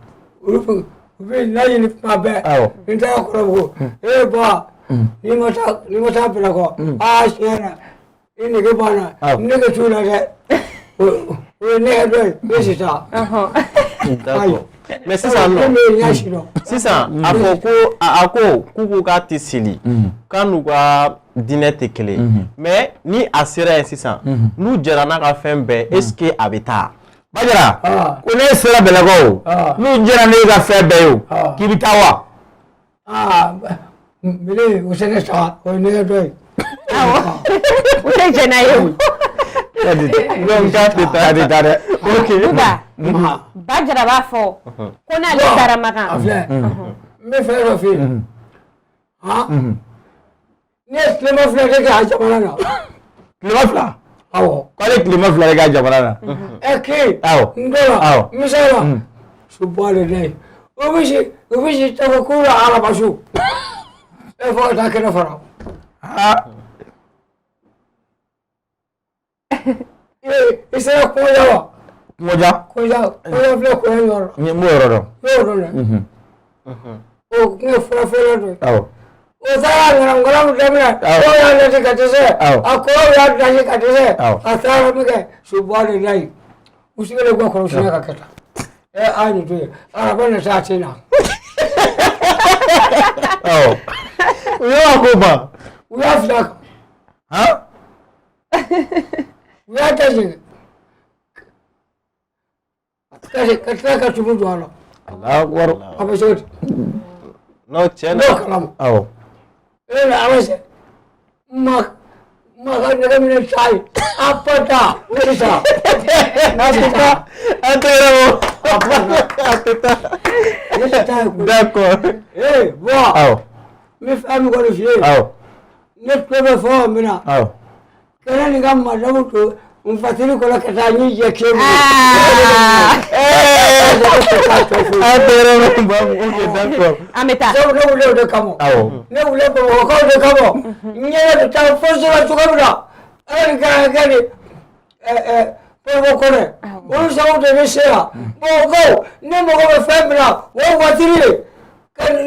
u bɛ na ɲini kuma bɛɛ n taara kɔrɔbugu ba ni ma taa bɛlɛkɔ tiɲɛ na i nege banna nege t'u la dɛ o ye nɛgɛ dɔ ye ne si taa mais sisan a fɔ ko a ko k'u k'a tɛ seli k'a n'u ka diinɛ tɛ kelen mais ni a sera yen sisan n'u jɛra n'a ka fɛn bɛɛ est ce que a bɛ taa Badjara ko ne sera bɛlɛkɔ o n'u jɛra ne ka fɛn bɛɛ ye o k'i bɛ taa wa mbele o tɛ ne taa o ye nɛgɛ dɔ ye O tɛ jɛn n'a ye o. donc k'a tɛ taa dɛ ok Badjara b'a fɔ ko n'ale taara Makan. a filɛ n bɛ fɛn dɔ f'i ye ne ye tilema fila de kɛ a jamana na tilema fila awɔ k'ale tilema fila de k'a jamana na kii n tora misala subhanallahi o bɛ si tabakuru la arabasu fo ka taa kɛnɛ fara i sera kɔnja wa kɔnja filɛ kɔnja yɔrɔ n ye m'o yɔrɔ dɔn yɔrɔ dɛ o kun ye furafeere dɔ ye awɔ o taara ŋanaŋana min daminɛ o y'a lajɛ ka dɛsɛ a kɔrɔw y'a daji ka dɛsɛ a taara min kɛ subhanallahi u sigilen bɛ kɔrɔsiɲɛ ka kɛ tan a ye nin to yen araba na taa ten na u y'a ko ban u y'a fila kan u y'a dajɛ ka tila ka tumu don a la Allahu akbar a bɛ cogo di n'o cɛ n'o kalama awɔ na ala sɛ ma ka nɛgɛ minɛ taa ye a pata ne tɛ taa a tɛ yɛrɛ o ne tɛ taa ye koyi d'accord awɔ n bɛ fɛn min kɔni f'i ye awɔ ne tulo bɛ fɛn o min na awɔ kɛnɛ nin ka madamu to n fatiri kɔnɔ ka taa ɲi jɛ kɛ mu a tɛ yɛrɛ o ok d'accord An bɛ taa. sabu ne wuli o de kama awɔ ne wuli bamakɔkaw de kama n ɲɛ bɛ taa fosi la cogo min na ala ni kɛra kɛ ni pɔrɔbɔ kɔnɛ olu sabu de ne se la bamakɔkaw ne mago bɛ fɛn min na o ye watiri ye ka ni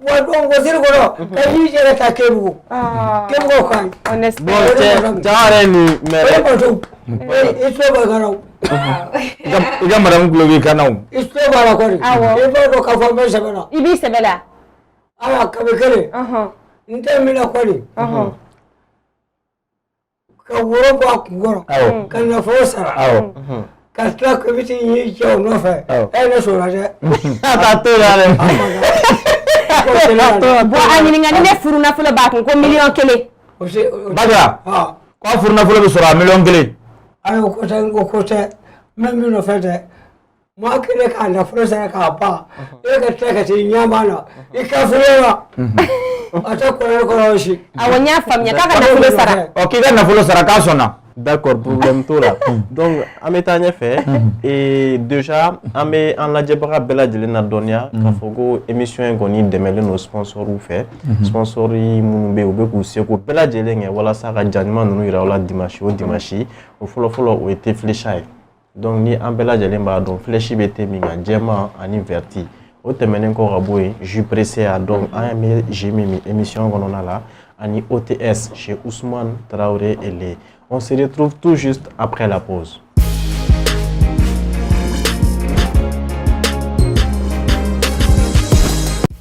watiri kɔnɔ ka ɲi jɛ ka taa kɛbugu kɛbugu ka ɲi On espère. bon cɛ jama yɛrɛ ni o ye bato i tulo b'a kan na o i ka madamu tulo b'i kan na o i tulo b'a la kɔni Awɔ. i b'a dɔn k'a fɔ n bɛ sɛbɛn na I b'i sɛbɛ la. ala kabi kelen n tɛ min na kɔni ka woro bɔ a kun kɔrɔ awɔ ka nafolo sara awɔ ka tila ka bɛ t'i y'i cɛ o nɔfɛ ne sɔnna dɛ a t'a to la dɛ Bon a ɲininka ni ne furu nafolo b'a kun ko 1,000,000. Badjara k'a furu nafolo bɛ sɔrɔ a 1,000,000 ayi o ko tɛ n ko tɛ n bɛ min nɔfɛ tɛ maa kelen k'a nafolo sara k'a ban e ka tila ka t'i ɲɛmaa na i ka furu la a tɛ kɔlɔlɔ kɔrɔ si Awɔ n y'a faamuya k'a ka nafolo sara. ɔ k'i ka nafolo sara k'a sɔnna d'accord problème t'o la donc an bɛ taa ɲɛfɛ et déjà an bɛ an lajɛbaga bɛɛ lajɛlen na dɔnniya k'a fɔ ko émission in kɔni dɛmɛlen don sponsoriw fɛ sponsori minnu bɛ yen u bɛ k'u seko bɛɛ lajɛlen kɛ walasa ka ja ɲuman ninnu yira aw la dimanche o dimanche o fɔlɔfɔlɔ o ye thé flécha ye donc ni an bɛɛ lajɛlen b'a dɔn flèche bɛ thé min kan jɛman ani verti o tɛmɛnen kɔ ka bɔ yen jus pressé a donc an bɛ jus min min émission kɔnɔna la ani OTS chez Ousmane Traoré et les. On se retrouve tout juste après la pause.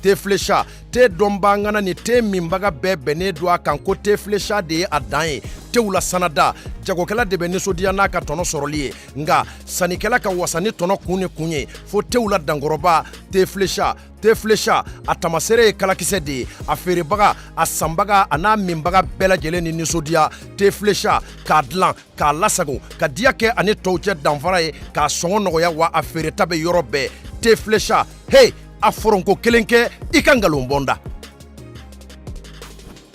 Thé flécha thé dɔnba n kana ni thé minbaga bɛɛ bɛnnen don a kan ko thé flécha de ye a dan ye tew la sanada jagokɛla de bɛ nisɔndiya n'a ka tɔnɔ sɔrɔli ye nka sannikɛla ka wasa ni tɔnɔ kun ni kun ye fo tew la dankɔrɔba thé flécha a tamasere ye kalakisɛ de ye a feerebaga a sanbaga a n'a minbaga bɛɛ lajɛlen ni nisɔndiya thé flécha k'a dilan k'a lasago ka diya kɛ ani tɔw cɛ danfara ye k'a sɔngɔ nɔgɔya wa a feereta bɛ yɔrɔ bɛɛ thé flécha hey a foronko kelen kɛ i ka ngalon bɔnda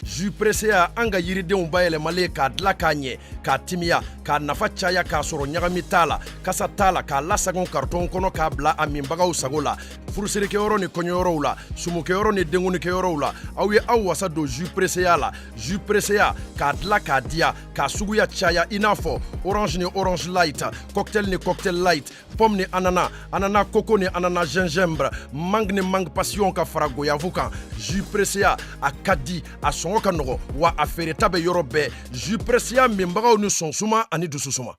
jus pressé an ka yiridenw bayɛlɛmalen k'a dilan k'a ɲɛ k'a timiya k'a nafa caya k'a sɔrɔ ɲagami t'a la kasa t'a la k'a lasagon karton kɔnɔ k'a bila a minbagaw sago la furusirikɛyɔrɔ ni kɔɲɔyɔrɔw la sumukɛyɔrɔ ni denkunikɛyɔrɔw la aw ye aw wasa don jus presseya la jus presseya k'a dilan k'a diya k'a suguya caya i n'a fɔ orange ni orange light cocktail ni cocktail light pomme ni anana anana coco ni anana gingembre mangue ni mangue passion ka fara goyavu kan jus presseya a ka di a sɔngɔ ka nɔgɔ wa a feereta bɛ yɔrɔ bɛɛ jus presseya minbagaw ni sɔnsuma ani dususuma.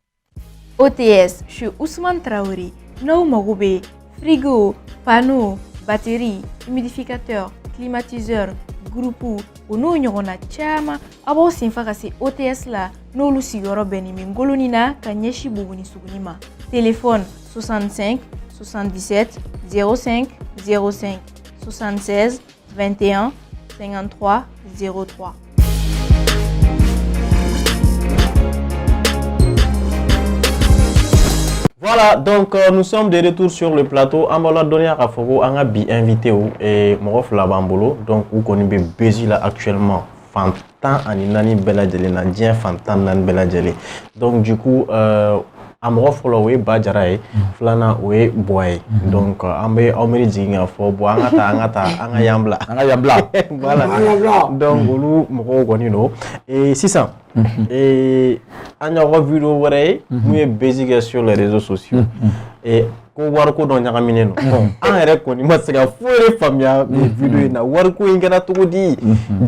OTS chez Ousmane Traoré n'aw mago bɛ frigo panneau batterie humidificateur climatiseur groupe o n'o ɲɔgɔnna caman a b'aw senfa ka se OTS la n'olu sigiyɔrɔ bɛnnen bɛ Ngoloni na ka ɲɛsin Buguni Suguni ma. Téléphone 65 77 05 05 76 21 53 03. Voilà, donc nous sommes de retour sur le plateau. Amala Donia Raforo, on a bien invité et Morof Labambolo. Donc, vous connaissez Bézi là actuellement. Fantan Aninani Beladjele, Nandien Fantan Nan Beladjele. Donc, du coup, Amorof Lowe Badjarae, Flana Oe Boye. Donc, Ambe Omeri Zinga for Boangata Angata Angayambla. Angayambla. Voilà. Donc, Oulu Moro Gonino. Et 600. Et on a revu le vrai, nous est basique sur les réseaux sociaux. Et qu'on voit qu'on a ramené nous. On a reconnu, moi c'est la folie famille, mes vidéos, na warko ingana tout dit.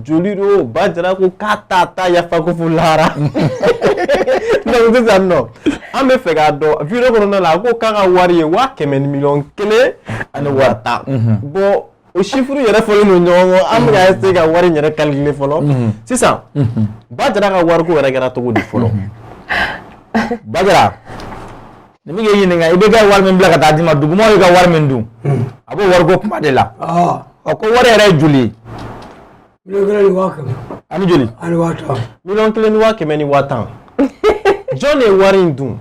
Joliro, badra ko katata ya fa ko fulara. Donc c'est ça non. On me fait gado, vidéo qu'on a là ko kanga wari wa kemen million kele ana warta. Bon o chiffre yɛrɛ fɔlen no ɲɔgɔn an bɛ ka essayer ka wari yɛrɛ calculer fɔlɔ sisan Badara ka wariko yɛrɛ kɛra cogo di fɔlɔ Badara ni min k'e ɲininka i bɛ ka wari min bila ka taa di ma dugumɔgɔw ye ka wari min dun a b'o wariko kuma de la ɔ ko wari yɛrɛ ye joli ye miliyɔn 1 ni 50 ani joli ani 50 miliyɔn 1 ni 100 ni 50 jɔn de ye wari in dun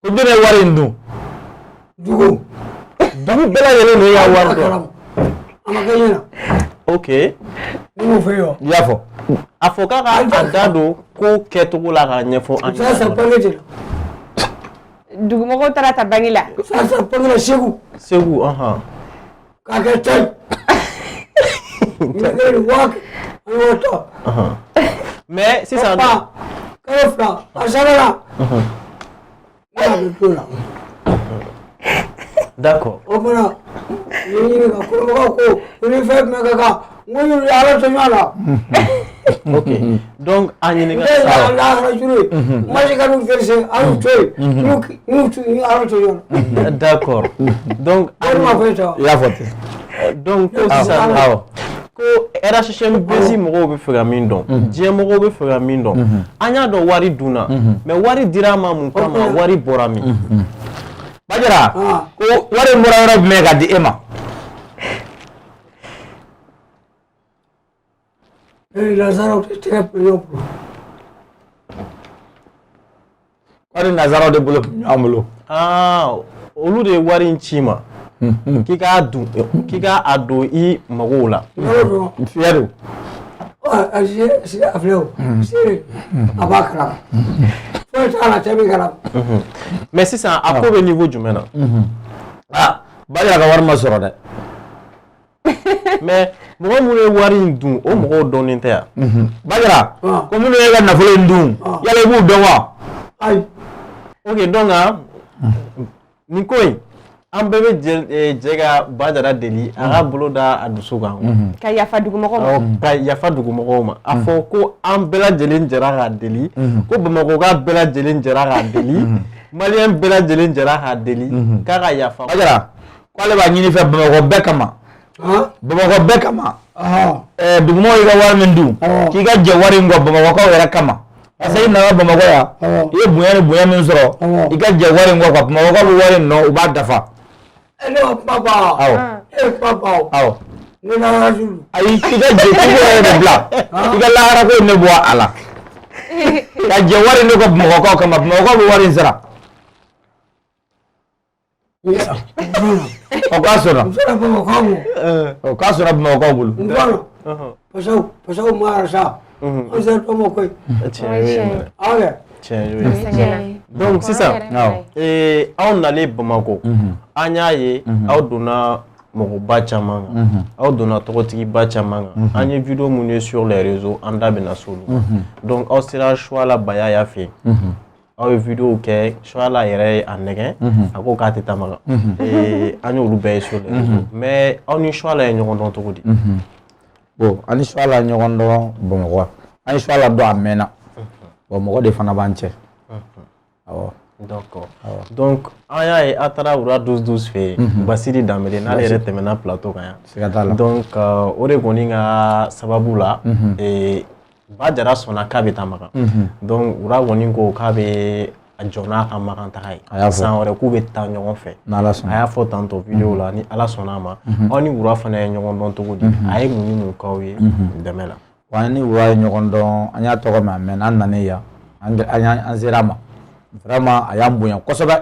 ko jɔn de ye wari in dun dugu bɛɛ lajɛlen de y'a wari dɔn a ma kɛ ɲɛna ok ne m'o fɛ yen i y'a fɔ a fɔ k'a ka a da don ko kɛcogo la k'a ɲɛfɔ an ça c'est banque de la dugumɔgɔw taara ta banque la ça c'est banque la Segu Segu k'a kɛ ten miliyɔn 1 ni 50 ani 50 mais sisan kalo 2 a sabanan ne y'a bɛ to la d'accord o kumana ni ɲini ka kolomɔgɔw ko ni fɛn jumɛn ka kan n ko ɲini ala tɛ ɲɔgɔn la ok donc a ɲininka ne y'a lahara juru ye ma se ka n'u verse a y'u to yen ni ala tɛ ɲɔgɔn la d'accord donc wari ma fɛn ta i y'a fɔ ten donc ko sisan ko RHM Bézi mɔgɔw bɛ fɛ ka min dɔn diɲɛ mɔgɔw bɛ fɛ ka min dɔn an y'a dɔn wari dunna mais wari dira ma mun kama wari bɔra min Badara ko wari in bɔra yɔrɔ jumɛn ka di e ma lazaraw tɛ tɛgɛ piliyɔn bolo wari nazaraw de bolo ɲɔgɔn bolo olu de ye wari in ci ma k'i k'a dun k'i k'a don i magow la fiɲɛ don a filɛ o seere a b'a kalama foyi t'a la cɛ min kalama mais sisan a ko bɛ niveau jumɛn na Badara ka wari ma sɔrɔ dɛ mais mɔgɔ minnu ye wari in dun o mɔgɔw dɔnnen tɛ yan Badara ko minnu ye ka nafolo in dun yala i b'u dɔn wa ayi ok donc nin ko in an bɛɛ bɛ jɛ ka Badara deli a ka bolo da a dusu kan ka yafa dugumɔgɔw ma ka yafa dugumɔgɔw ma a fɔ ko an bɛɛ lajɛlen jɛra k'a deli ko Bamakɔka bɛɛ lajɛlen jɛra k'a deli maliyɛn bɛɛ lajɛlen jɛra k'a deli k'a ka yafa Badara ko ale b'a ɲini fɛ Bamakɔ bɛɛ kama Bamakɔ bɛɛ kama dugumɔgɔw y'i ka wari min dun k'i ka jɛ wari in kɔ Bamakɔkaw yɛrɛ kama parce que i nana Bamakɔ yan i ye bonya ni bonya min sɔrɔ i ka jɛ wari in kɔ quoi Bamakɔkaw bɛ wari in nɔ u b'a dafa ne ma kuma ban awɔ e kuma ban awɔ ne lahara juru ayi i ka jɛ cogo yɛrɛ de bila i ka lahara ko ne bɔ a la ka jɛ wari in de kɔ Bamakɔkaw kama Bamakɔkaw bɛ wari in sara o k'a sɔrɔ Bamakɔkaw o k'a sɔrɔ Bamakɔkaw bolo n kɔnɔ pasaw ma ara sa On s'est pas moqué. Donc c'est ça. Et on allait Bamako. Anyaye, on donna Mogoba Chamanga. On donna Trotiki Bachamanga. On a vidéo mounée sur les réseaux, on a bien solo. Donc on sera choix la baya ya fait. On a vidéo que choix la yere en négain. À quoi qu'à tamaga. Et on a ouvert sur les réseaux. Mais on a choix la yon dans tout dit. Bon, on a choix la yon dans bon roi. On a choix la doigt mena. Bon, moi des fana banche. D'accord. Donc, aya et atara ura 12 fait. Basiri damele na les rete mena plateau kaya. Donc, oregoninga sababula et bajara sona kabe tamaka. Donc, ura woningo kabe ajona amakanta kai. Sans ore kube tanyon fait. Aya faut tantôt vidéo là ni ala sonama. Oni ura fana nyon don to gudi. Aye muni mun kawe demela. Wani ura nyon don anya to ma men an naneya. Anya anzerama. Vraiment aya bunya kosobe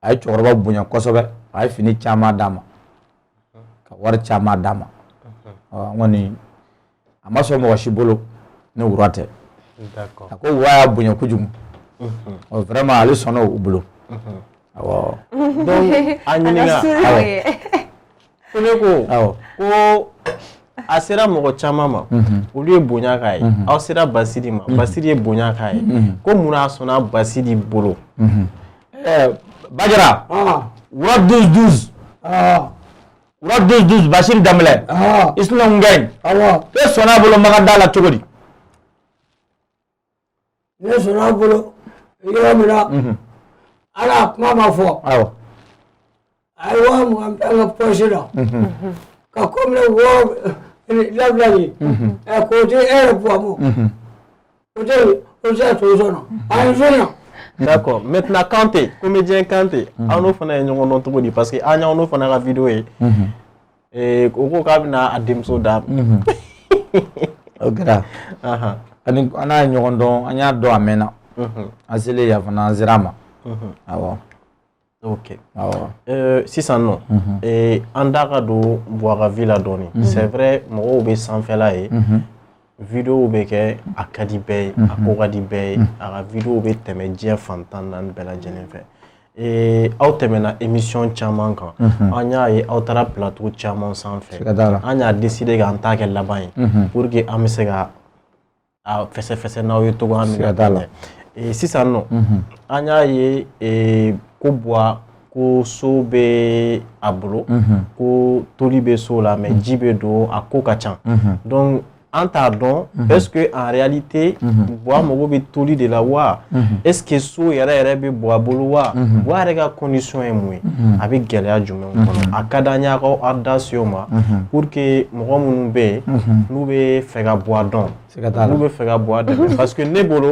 ay chorba bunya kosobe ay fini chama dama ka war chama dama ngoni amaso mo shibolo ne urate d'accord ko waya bunya kujum vraiment ali sono ubulo awo donc anyinga ko asera mogo chama ma olu bonya kai aw sera basidi ma basidi bonya kai ko muna sona basidi bolo bajara wura 12 wura 12 basiri damle isna ngeng ke sona bolo magandala chogodi Ne sona bolo yo mira ala kuma ma fo awo ay wa mu am tanga posira ka comme le wo la blague côté elle pour moi côté on s'est tous en jeune. D'accord. Maintenant Kanté, comédien Kanté, on offre un nom non tout dit parce que on offre une vidéo et oko kabina adimso da. Ogara. Ani ana nyondo anya do amena. Azele ya fana zirama. Awo. Ok. Si ça non. Et andaka do boira villa doni. C'est vrai, moi obe sans faire là et vidéo obe ke akadi bay, akogadi bay, ara vidéo obe teme dia fantan nan bela jenen fait. Et au temena émission chaman kan. Anya et autara plateau chaman sans fait. Anya décidé ga antake là-bas pour que amesega a fesse na yo to ga mi. Et si ça non. Anya et ko bois ko sobe abolo ko tolibe so la mais jibe do a ko kachan donc en tardon est-ce que en réalité bois mo be toli de la wa est-ce que so yara be bois bolo wa rega condition e mui avec geleya jume kono akadanya ko adasio ma pour que mo mun be nous be fega bois don nous be fega bois de parce que ne bolo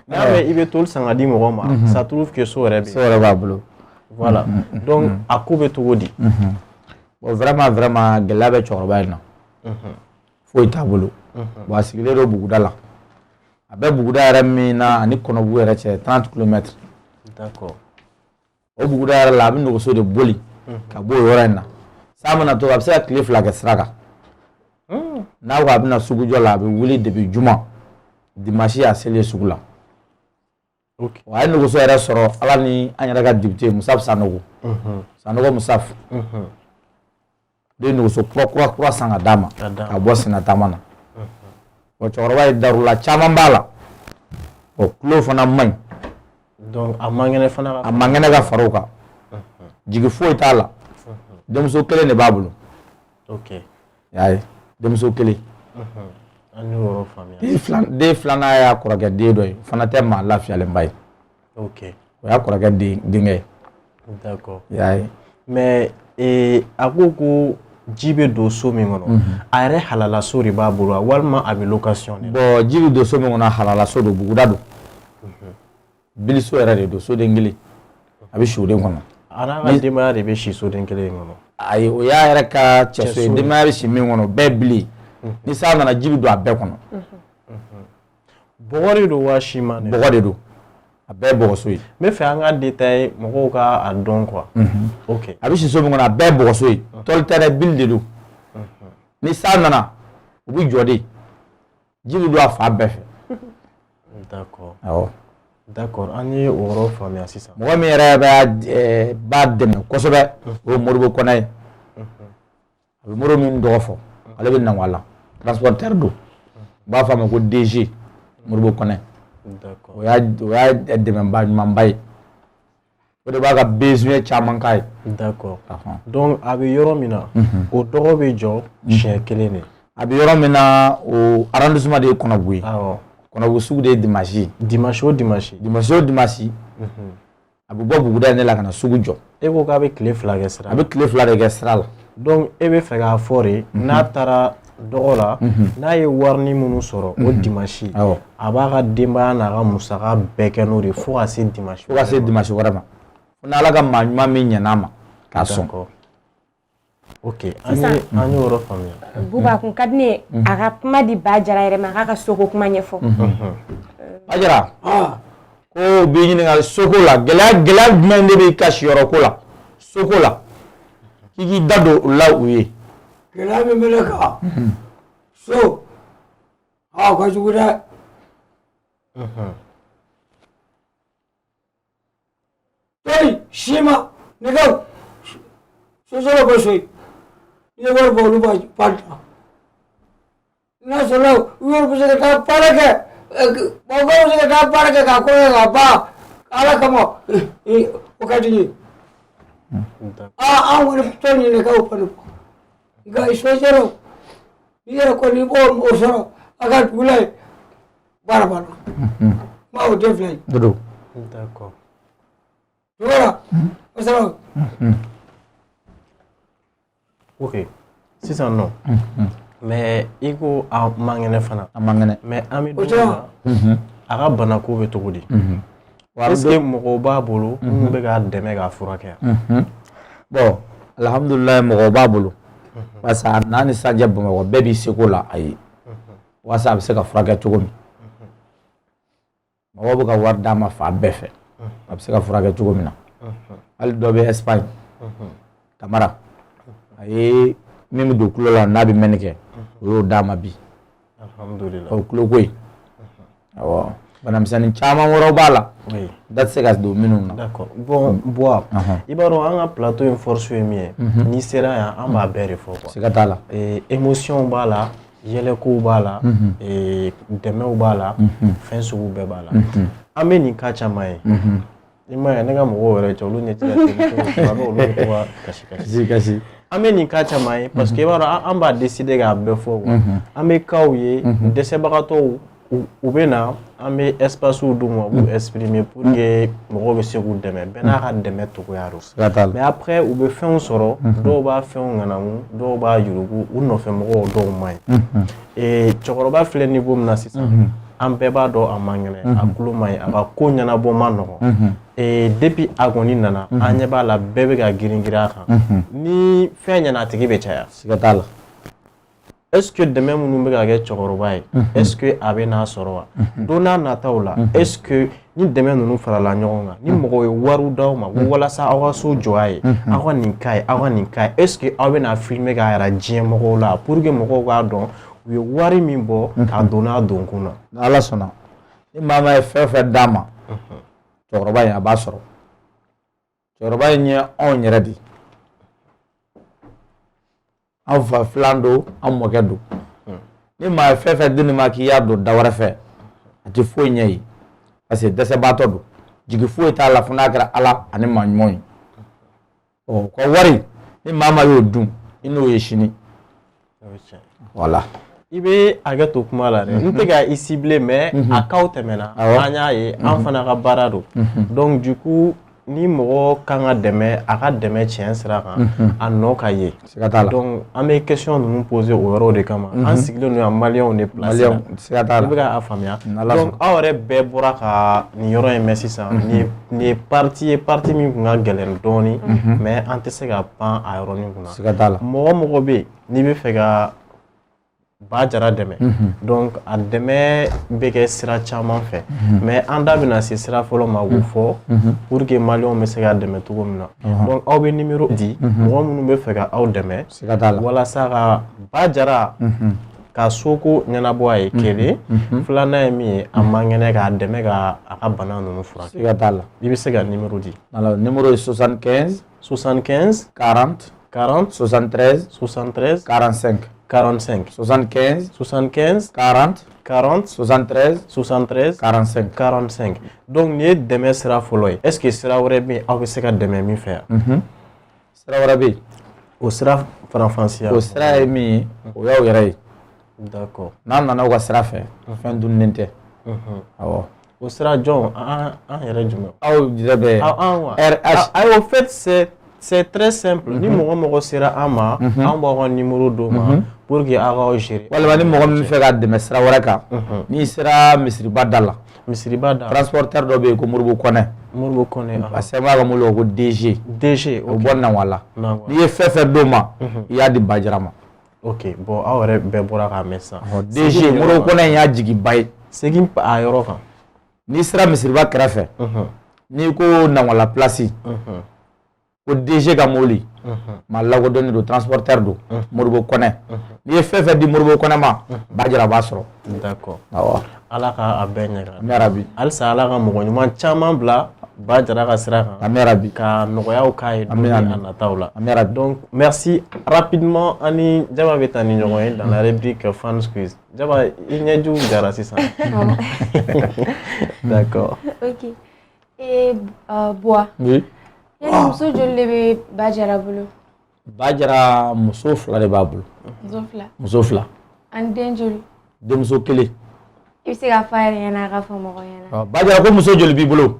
na il be tol sangadi mo ma ça trouve que so yara bolo. Voilà. Donc, à quoi tu dis? Vraiment, gelabe chorba na. Faut y tabolo. Bon, si le robu dala. Abe buguda remi na ani kono bu era 30 km. D'accord. O buguda era la bi no so de boli. Ka bo yorena. Sama na to abse cliff la gasraga. Na wa bi na sugujo la bi wuli depuis juma. Dimanche a sele sugula. Ok. Wa ay no so era soro ala ni anyara ga député Musaf Sanogo. Sanogo Musaf. De no so pro sanga dama. Ka bo sina tamana. O chorwa darula chama mbala. O klo fana man. Donc amangene ga faroka. Jigi fo itala. Dem so kele ne babulu. Ok. Yaay dem so kele. Anu famille. De flana ya korage de doy fana tema lafiya le mbay. Ok. O ya korage de dingay. D'accord. Yaay. Mais akoko jibe do so mi ngono. Are halala so riba buru walma abi location. Bo jibe do so mi ngono halala so do buguda do. Bili so era de do so dengili. Abi shude ngono. Ana ga de ma de be shi so dengili ngono. Ay o ya era ka cheso de ma bi shi mi ngono be bili. Ni sa na jibi do abe kono bogori do washima ne bogori do abe bogosoyi me fe anga détail moko ka adon quoi OK abi shi so mo na abe bogosoyi tol tere bil de do ni sa na ubi jode ji bɛ don a fa bɛɛ fɛ. D'accord. Awɔ. D'accord, an ye o yɔrɔ faamuya sisan. Mɔgɔ min yɛrɛ b'a dɛmɛ kosɛbɛ o ye Modibo Kɔnɛ ye. A bɛ Modibo min tɔgɔ fɔ ale bɛ Nanguala transporteur don. U b'a fɔ a ma ko DG Modibo Kɔnɛ. D'accord. O y'a dɛmɛba ɲumanba ye. O de b'a ka besoin caman k'a ye. D'accord. Donc a bɛ yɔrɔ min na o dɔgɔ bɛ jɔ siɲɛ kelen de. A bɛ yɔrɔ min na o arrondissement de ye Kɔnɔbugu ye. Awɔ. Kɔnɔbugu sugu de ye dimanche ye. Dimanche o dimanche. Dimanche o dimanche. A bɛ bɔ Buguda in de la ka na sugu jɔ. E ko k'a bɛ tile 2 kɛ sira la. A bɛ tile 2 de kɛ sira la. Donc e bɛ fɛ k'a fɔ de n'a taara dɔgɔ la n'a ye warini minnu sɔrɔ o dimanche a b'a ka denbaya n'a ka musaka bɛɛ kɛ n'o de fo ka se dimanche. Fo ka se dimanche wɛrɛ ma. Fo n'Ala ka maa ɲuman min ɲɛn'a ma k'a sɔn. Ok, an ye yɔrɔ faamuya. Buba kun ka di ne ye a ka kuma di Ba Jara yɛrɛ ma a k'a ka Soko kuma ɲɛfɔ. Ba Jara ko b'i ɲininka Soko la gɛlɛya jumɛn de b'i ka siyɔrɔko la Soko la k'i k'i da don o la u ye. Gɛlɛya min bɛ ne kan so a ka jugu dɛ. Tori si ma nɛgɛw sosoro bɛ so yen n'i ye wari bɔ olu b'a ta n'a sɔrɔ u y'olu bɛ se ka taa baara kɛ mɔgɔw bɛ se ka taa baara kɛ k'a kɔnɔ ka ban Ala kama o ka di n ye. An kɔni tɔ ɲini k'o kɔni nka sosoro n'i yɛrɛ kɔni i b'o sɔrɔ a ka dugu la yen baara banna maa o den fila ye. D'accord. Voilà. Asalaam. Ok. Sisan nɔ. Mais i ko a man kɛnɛ fana. A man kɛnɛ. Mais an bɛ don na a ka banako bɛ cogo di. Est-ce que mɔgɔw b'a bolo minnu bɛ k'a dɛmɛ k'a furakɛ. Bon alhamdulilayi mɔgɔw b'a bolo. Parce que a n'a ni sanjɛ Bamakɔ bɛɛ b'i seko la a ye. Walasa a bɛ se ka furakɛ cogo min. Mɔgɔw bɛ ka wari d'a ma fan bɛɛ fɛ. A bɛ se ka furakɛ cogo min na. Hali dɔ bɛ Espagne. Kamara. A ye min bɛ don tulo la n'a bɛ mɛnni kɛ. O y'o d'a ma bi. Alhamdulilayi. O tuloko ye. Awɔ. Banamisɛnnin caman wɛrɛw b'a la. Da tɛ se ka don minnu na. D'accord. Bon Buwa. I b'a dɔn an ka plateau in force ye min ye. N'i sera yan an b'a bɛɛ de fɔ quoi. Siga t'a la. Émotion b'a la. Yɛlɛkow b'a la. Dɛmɛw b'a la. Fɛn sugu bɛɛ b'a la. An bɛ nin cas caman ye. I m'a ye ne ka mɔgɔw yɛrɛ cɛ olu ɲɛ tɛ ka teli olu bɛ to ka kasi. An bɛ nin cas caman ye parce que i b'a dɔn an b'a décider k'a bɛɛ fɔ quoi. An bɛ cas ye dɛsɛbagatɔw u bɛ na an bɛ espace d'u ma u b'u exprimer pour que mɔgɔw bɛ se k'u dɛmɛ bɛɛ n'a ka dɛmɛ cogoya don. Mais après u bɛ fɛnw sɔrɔ dɔw b'a fɛnw ŋanamu dɔw b'a yurugu u nɔfɛ mɔgɔw dɔw man ɲi. Cɛkɔrɔba filɛ niveau min na sisan an bɛɛ b'a dɔn a man kɛnɛ a tulo man ɲi a ka ko ɲɛnabɔ man nɔgɔn. Depuis a kɔni nana an ɲɛ b'a la bɛɛ bɛ ka girin-girin a kan ni fɛn ɲɛna a tigi bɛ caya. Siga t'a la. Est-ce que dɛmɛ minnu bɛ ka kɛ cɛkɔrɔba ye est-ce que a bɛ n'a sɔrɔ wa don n'a nataw la est-ce que ni dɛmɛ ninnu farala ɲɔgɔn kan ni mɔgɔw ye wariw d'aw ma ko walasa aw ka so jɔ a ye aw ka nin ka ye aw ka nin ka ye est-ce que aw bɛna filmer k'a yira diɲɛ mɔgɔw la pour que mɔgɔw k'a dɔn u ye wari min bɔ k'a don n'a donkun na. Ni Ala sɔnna ni maa ma ye fɛn o fɛn d'a ma cɛkɔrɔba in a b'a sɔrɔ cɛkɔrɔba in ye anw yɛrɛ de ye. An fa filan don an mɔkɛ don ni maa ye fɛn fɛn di nin ma k'i y'a don da wɛrɛ fɛ a tɛ foyi ɲɛ ye parce que dɛsɛbaatɔ don jigi foyi t'a la fo n'a kɛra Ala ani maa ɲumanw ye. Ɔ ka wari ni maa ma y'o dun i n'o ye sini. Voilà. I bɛ hakɛ to kuma la dɛ n tɛ ka i cibler mais a cas tɛmɛna an y'a ye an fana ka baara don donc du coup ni mɔgɔ kan ka dɛmɛ a ka dɛmɛ tiɲɛ sira kan a nɔ ka ye. Siga t'a la. Donc an bɛ question ninnu poser o yɔrɔ de kama an sigilen don yan maliyɛnw de place la. Siga t'a la. I bɛ ka faamuya donc aw yɛrɛ bɛɛ bɔra ka nin yɔrɔ in mɛn sisan nin ye parti ye parti min kun ka gɛlɛn dɔɔni mais an tɛ se ka pan a yɔrɔnin kunna. Siga t'a la. Mɔgɔ mɔgɔ bɛ yen n'i bɛ fɛ ka Ba Jara dɛmɛ donc a dɛmɛ bɛ kɛ sira caman fɛ mais an da bɛna se sira fɔlɔ ma k'o fɔ pour que maliyɛnw bɛ se ka dɛmɛ cogo min na donc aw bɛ numéro di mɔgɔ minnu bɛ fɛ ka aw dɛmɛ walasa ka Ba Jara ka soko ɲɛnabɔ a ye kelen filanan ye min ye a man kɛnɛ k'a dɛmɛ ka a ka bana ninnu furakɛ siga t'a la i bɛ se ka numéro di alors numéro est 75 75 40 40 73 73 45 45 75 75 40 40 73 73 45 45 donc nin ye dɛmɛ sira fɔlɔ ye est ce que sira wɛrɛ bɛ yen aw bɛ se ka dɛmɛ min fɛ yan sira wɛrɛ bɛ yen o sira faranfasiya o sira ye min ye o y'aw yɛrɛ ye d'accord n'an nana aw ka sira fɛ fɛn dunnen tɛ awɔ o sira jɔn an yɛrɛ jumɛn aw yɛrɛ bɛ RH au fait c'est très simple ni mɔgɔ mɔgɔ sera an ma an b'aw ka numéro d'o ma pour que aw k'aw gérer walima ni mɔgɔ min bɛ fɛ ka dɛmɛ sira wɛrɛ kan n'i sera misiriba da la misiriba da transporteur dɔ bɛ yen ko Moribo Kɔnɛ a sɛbɛn ka mobili ko DG o bɔ Nawala n'i ye fɛn fɛn d'o ma i y'a di Bajara ma ok bon aw yɛrɛ bɛɛ bɔra k'a mɛn sisan DG Moribo Kɔnɛ in y'a jigi ba ye segin a yɔrɔ kan n'i sera misiriba kɛrɛfɛ n'i ko Nawala place ko DG ka mobili maa lakodɔnnen don transporteur don Moribo Kɔnɛ n'i ye fɛn fɛn di Moribo Kɔnɛ ma Bajara b'a sɔrɔ d'accord awɔ ala ka a bɛɛ ɲɛ amina rabi halisa ala ka mɔgɔ ɲuman caman bila Bajara ka sira kan amina rabi ka nɔgɔyaw k'a ye don a nataw la amina rabi donc merci rapidement ani Jaba bɛ taa ni ɲɔgɔn ye dans la rubrique Fans Quiz Jaba i ɲɛjuw jara sisan d'accord ok et Bois oui yali muso joli de bɛ Bajara bolo Bajara muso 2 de b'a bolo muso 2 ani den joli denmuso 1 i bɛ se ka fɔ a yɛrɛ ɲɛna a ka fɔ mɔgɔ ɲɛna Bajara ko muso joli b'i bolo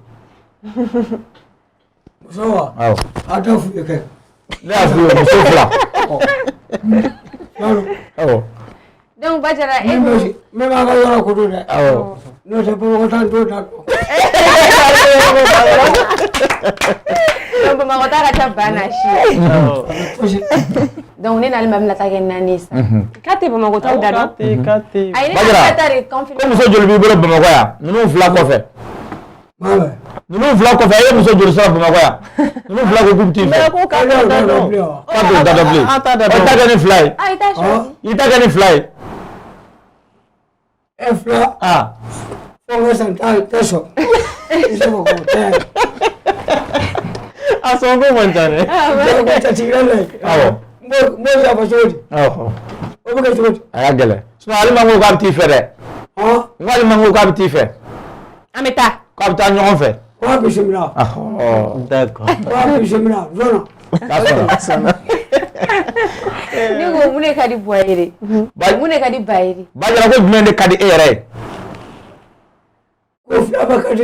muso wa awɔ a tɛ f'u ye kɛ ne y'a f'u ye muso 2 awɔ donc Bajara e min b'a ka yɔrɔ ko don dɛ awɔ n'o tɛ Bamakɔ ta t'o ta dɔn donc Bamakɔ ta ka ca ba na si donc ne n'ale ma bɛna taa kɛ 4 ye sisan k'a tɛ Bamakɔ taw da dɔn a ye ne ka ta de confirmer ko muso joli b'i bolo Bamakɔ yan ninnu 2 kɔfɛ ninnu 2 kɔfɛ e ye muso joli sɔrɔ Bamakɔ yan ninnu 2 ko k'u bɛ t'i fɛ ko k'a t'o da dɔn k'a t'o da dɔn bilen an t'a da i ta kɛ ni 2 ye ah i t'a choisi i ta kɛ ni 2 ye e fila fo ka san tɛ sɔn i se ko tɛ a sɔn ko man ca dɛ ko jatigila la awɔ n b'o yafa cogo di awɔ o bɛ kɛ cogo di a ka gɛlɛn sinon ale man ko k'a bɛ t'i fɛ dɛ n ko ale man ko k'a bɛ t'i fɛ an bɛ taa k'a bɛ taa ɲɔgɔn fɛ k'a bisimila d'accord k'a bisimila joona ne ko mun de ka di Bois ye de mun de ka di Ba ye de Bajara ko jumɛn de ka di e yɛrɛ ye ko fila bɛɛ ka di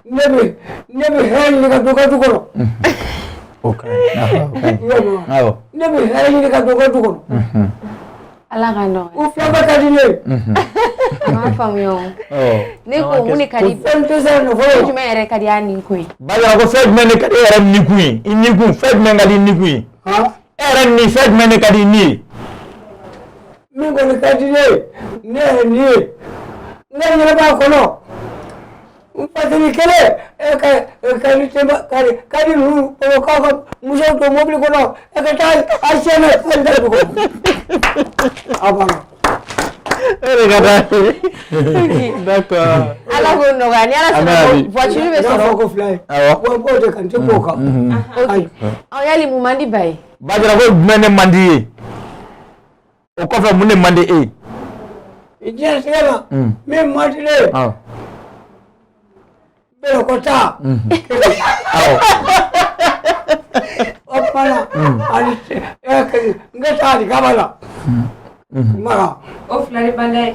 ne bɛ hɛrɛ ɲini ka don ka du kɔnɔ o ka ɲi awɔ ne bɛ hɛrɛ ɲini ka don ka du kɔnɔ ala ka nɔgɔya ko fila bɛɛ ka di ne ye a m'a faamuya o ne ko mun de ka di fɛn tɛ se ka fɛn nafolo jumɛn yɛrɛ ka di a nin ko ye Bajara ko fɛn jumɛn de ka di e yɛrɛ nikun ye i nikun fɛn jumɛn ka di i nikun ye e yɛrɛ ni fɛn jumɛn de ka di i ni ye min kɔni ka di ne ye ne yɛrɛ nin ye ne yɛrɛ b'a kɔnɔ n fatigi kelen ka di ninnu k'aw ka musow to mobili kɔnɔ e ka taa a sɛnɛ fɛn tɛ dugu a banna e de ka taa d'accord ala k'o nɔgɔya ni ala sɔnna voiture bɛ n y'a fɔ sɔrɔ ko fila ye awɔ wa n b'o de kan n tɛ b'o kan ok yali mun man di Ba ye Bajara ko jumɛn de man di i ye o kɔfɛ mun de man di e ye diɲɛlatigɛ la min man di ne ye bɛrɛ ko taa o fana ani n ka taa ali kaba la maga o fila de ban dɛ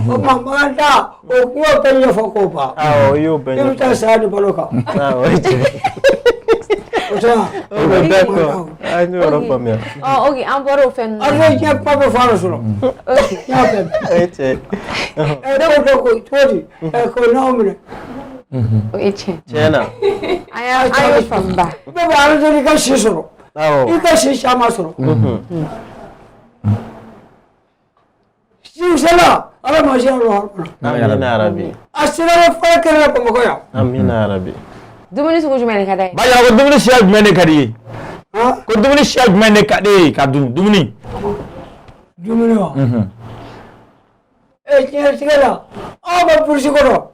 o ma maga taa o kungo bɛɛ ɲɛfɔ k'o ban awɔ i y'o bɛɛ i bɛ taa saya ni balo kan awɔ o ye tiɲɛ o tɛ wa d'accord an y'o yɔrɔ faamuya ok an bɔra o fɛn ninnu ale ye diɲɛ kuma bɛɛ fɔ a la sɔrɔ n y'a bɛɛ o ye tiɲɛ ne ko ko cogo di ko n'aw minɛ o ye tiɲɛ tiɲɛ na an y'o faamu ba bɛɛ bɛ ala deli i ka si sɔrɔ awɔ i ka si caman sɔrɔ si sera ala ma se yɔrɔ amina yarabi a sera bɛ fara kɛnɛ la Bamakɔ yan amina yarabi dumuni sugu jumɛn de ka d'a ye Bajara ko dumuni siya jumɛn de ka di i ye ko dumuni siya jumɛn de ka di e ye ka dun dumuni dumuni wa tiɲɛ tigɛ la aw ka polisi kɔrɔ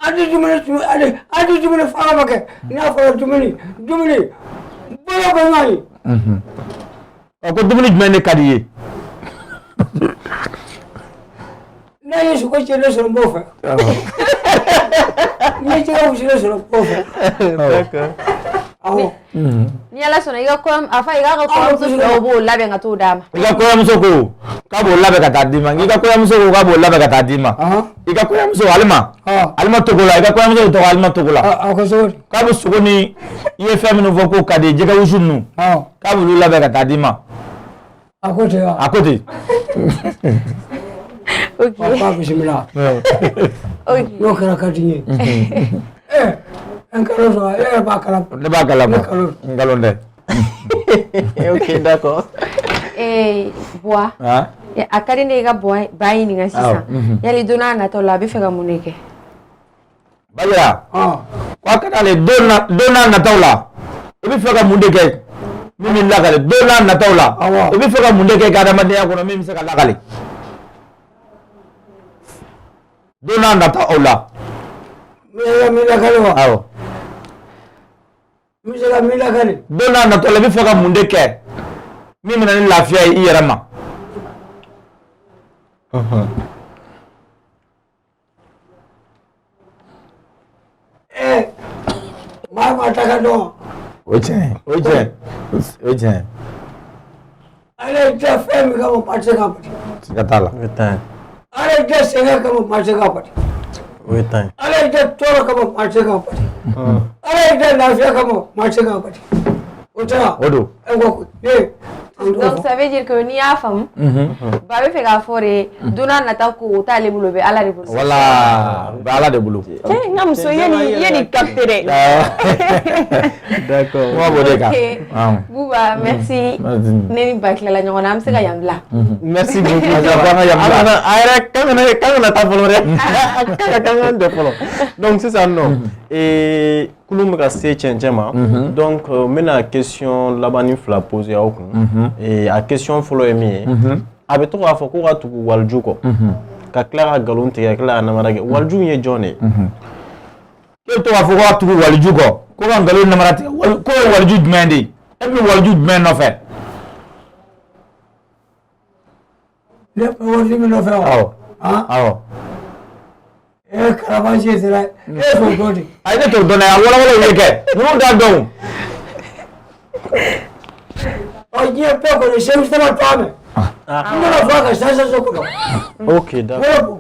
an tɛ dumuni fanga ma kɛ n'a fɔra dumuni bolo bɛ ɲɔgɔn ye ko dumuni jumɛn de ka di ye n'a ye sogo cilen sɔrɔ n b'o fɛ n'i ye jɛgɛ wusulen sɔrɔ n b'o fɛ awɔ ni ala sɔnna i ka kɔɲɔmuso fila o b'o labɛn ka t'o d'a ma i ka kɔɲɔmuso ko k'a b'o labɛn ka taa d'i ma i ka kɔɲɔmuso ko k'a b'o labɛn ka taa d'i ma i ka kɔɲɔmuso Alima Togo la i ka kɔɲɔmuso de tɔgɔ Alima Togo la k'a bɛ sogo ni i ye fɛn minnu fɔ k'o ka di jɛgɛ wusu ninnu k'a b'olu labɛn ka taa d'i ma a ko ten wa a ko ten k'a bisimila n'o kɛra ka di n ye n kalo sɔrɔ e yɛrɛ b'a kalama ne b'a kalama nkalon tɛ Ok, d'accord. Bois a ka di ne ye ka ba ɲininka sisan yali don n'a nataw la a bɛ fɛ ka mun de kɛ Bajira ko a ka d'ale don n'a nataw la i bɛ fɛ ka mun de kɛ min bɛ lakale don n'a nataw la i bɛ fɛ ka mun de kɛ i ka adamadenya kɔnɔ min bɛ se ka lakale don n'a nataw la min lakale wa awɔ n bɛ se ka min lakale don n'a nataw la i bɛ fɛ ka mun de kɛ min bɛ na ni lafiya ye i yɛrɛ ma maa ma ta ka dɔn o tiɲɛ ale tɛ fɛn min kama maa tɛ se ka bali siga t'a la ale tɛ sɛgɛn kama maa tɛ se ka bali ale tɛ tɔɔrɔ kama maa tɛ se ka bali ale tɛ lafiya kama maa tɛ se ka bali o tɛ wa o don donc ça veut dire que n'i y'a faamu ba bɛ fɛ k'a fɔ de don n'a nata ko o t'ale bolo o bɛ ala de bolo voilà o bɛ ala de bolo n ka muso i ye nin capté dɛ D'accord. kuma b'o de kan Bouba merci ne ni ba tilala ɲɔgɔn na an bɛ se ka yan bila Merci beaucoup. an ka yan bila A yɛrɛ kan kana taa fɔlɔ dɛ. Kan de fɔlɔ. Donc sisan nɔ kulun bɛ ka se cɛncɛn ma. Donc n bɛna question labanni fila poser aw kun. A question fɔlɔ ye min ye. A bɛ to k'a fɔ ko ka tugu waliju kɔ. Ka tila ka nkalon tigɛ ka tila ka namara kɛ. Waliju ye jɔn de ye? e bɛ to k'a fɔ ko ka tugu waliju kɔ ko ka nkalon namara tigɛ ko ye waliju jumɛn de ye e bɛ waliju jumɛn nɔfɛ ne bɛ waliju min nɔfɛ wa awɔ karabaasi sera e t'o dɔn de ayi ne t'o dɔn dɛ a wɔlɔwɔlɔ ye kɛ ninnu t'a dɔn diɲɛ bɛɛ kɔni sɛbɛn sɛbɛn t'a mɛn n bɛna fɔ a ka sansaso kɔnɔ Ok, d'accord.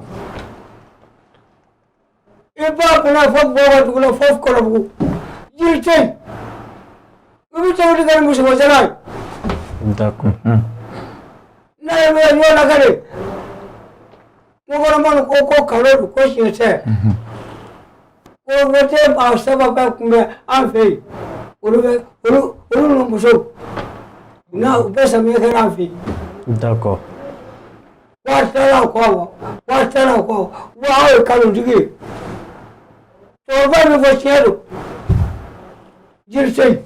i b'a kunna fɔ bɔbɔ dugu la fɔ kɔlɔbugu jiri tɛ yen i bɛ tobili kɛ ni musomansɛnɛ ye D'accord. n'a ye mɛn ɲɔ lakale mɔgɔkɔrɔba ko kalo don ko siɲɛ tɛ ko bɛ tɛ maa saba bɛɛ kunbɛn an fɛ yen olu n'u musow u bɛ samiyɛ kɛ an fɛ yen D'accord. waatala kɔ wa aw ye kalotigi ye cɛkɔrɔba min fɔ tiɲɛ don jiri tɛ yen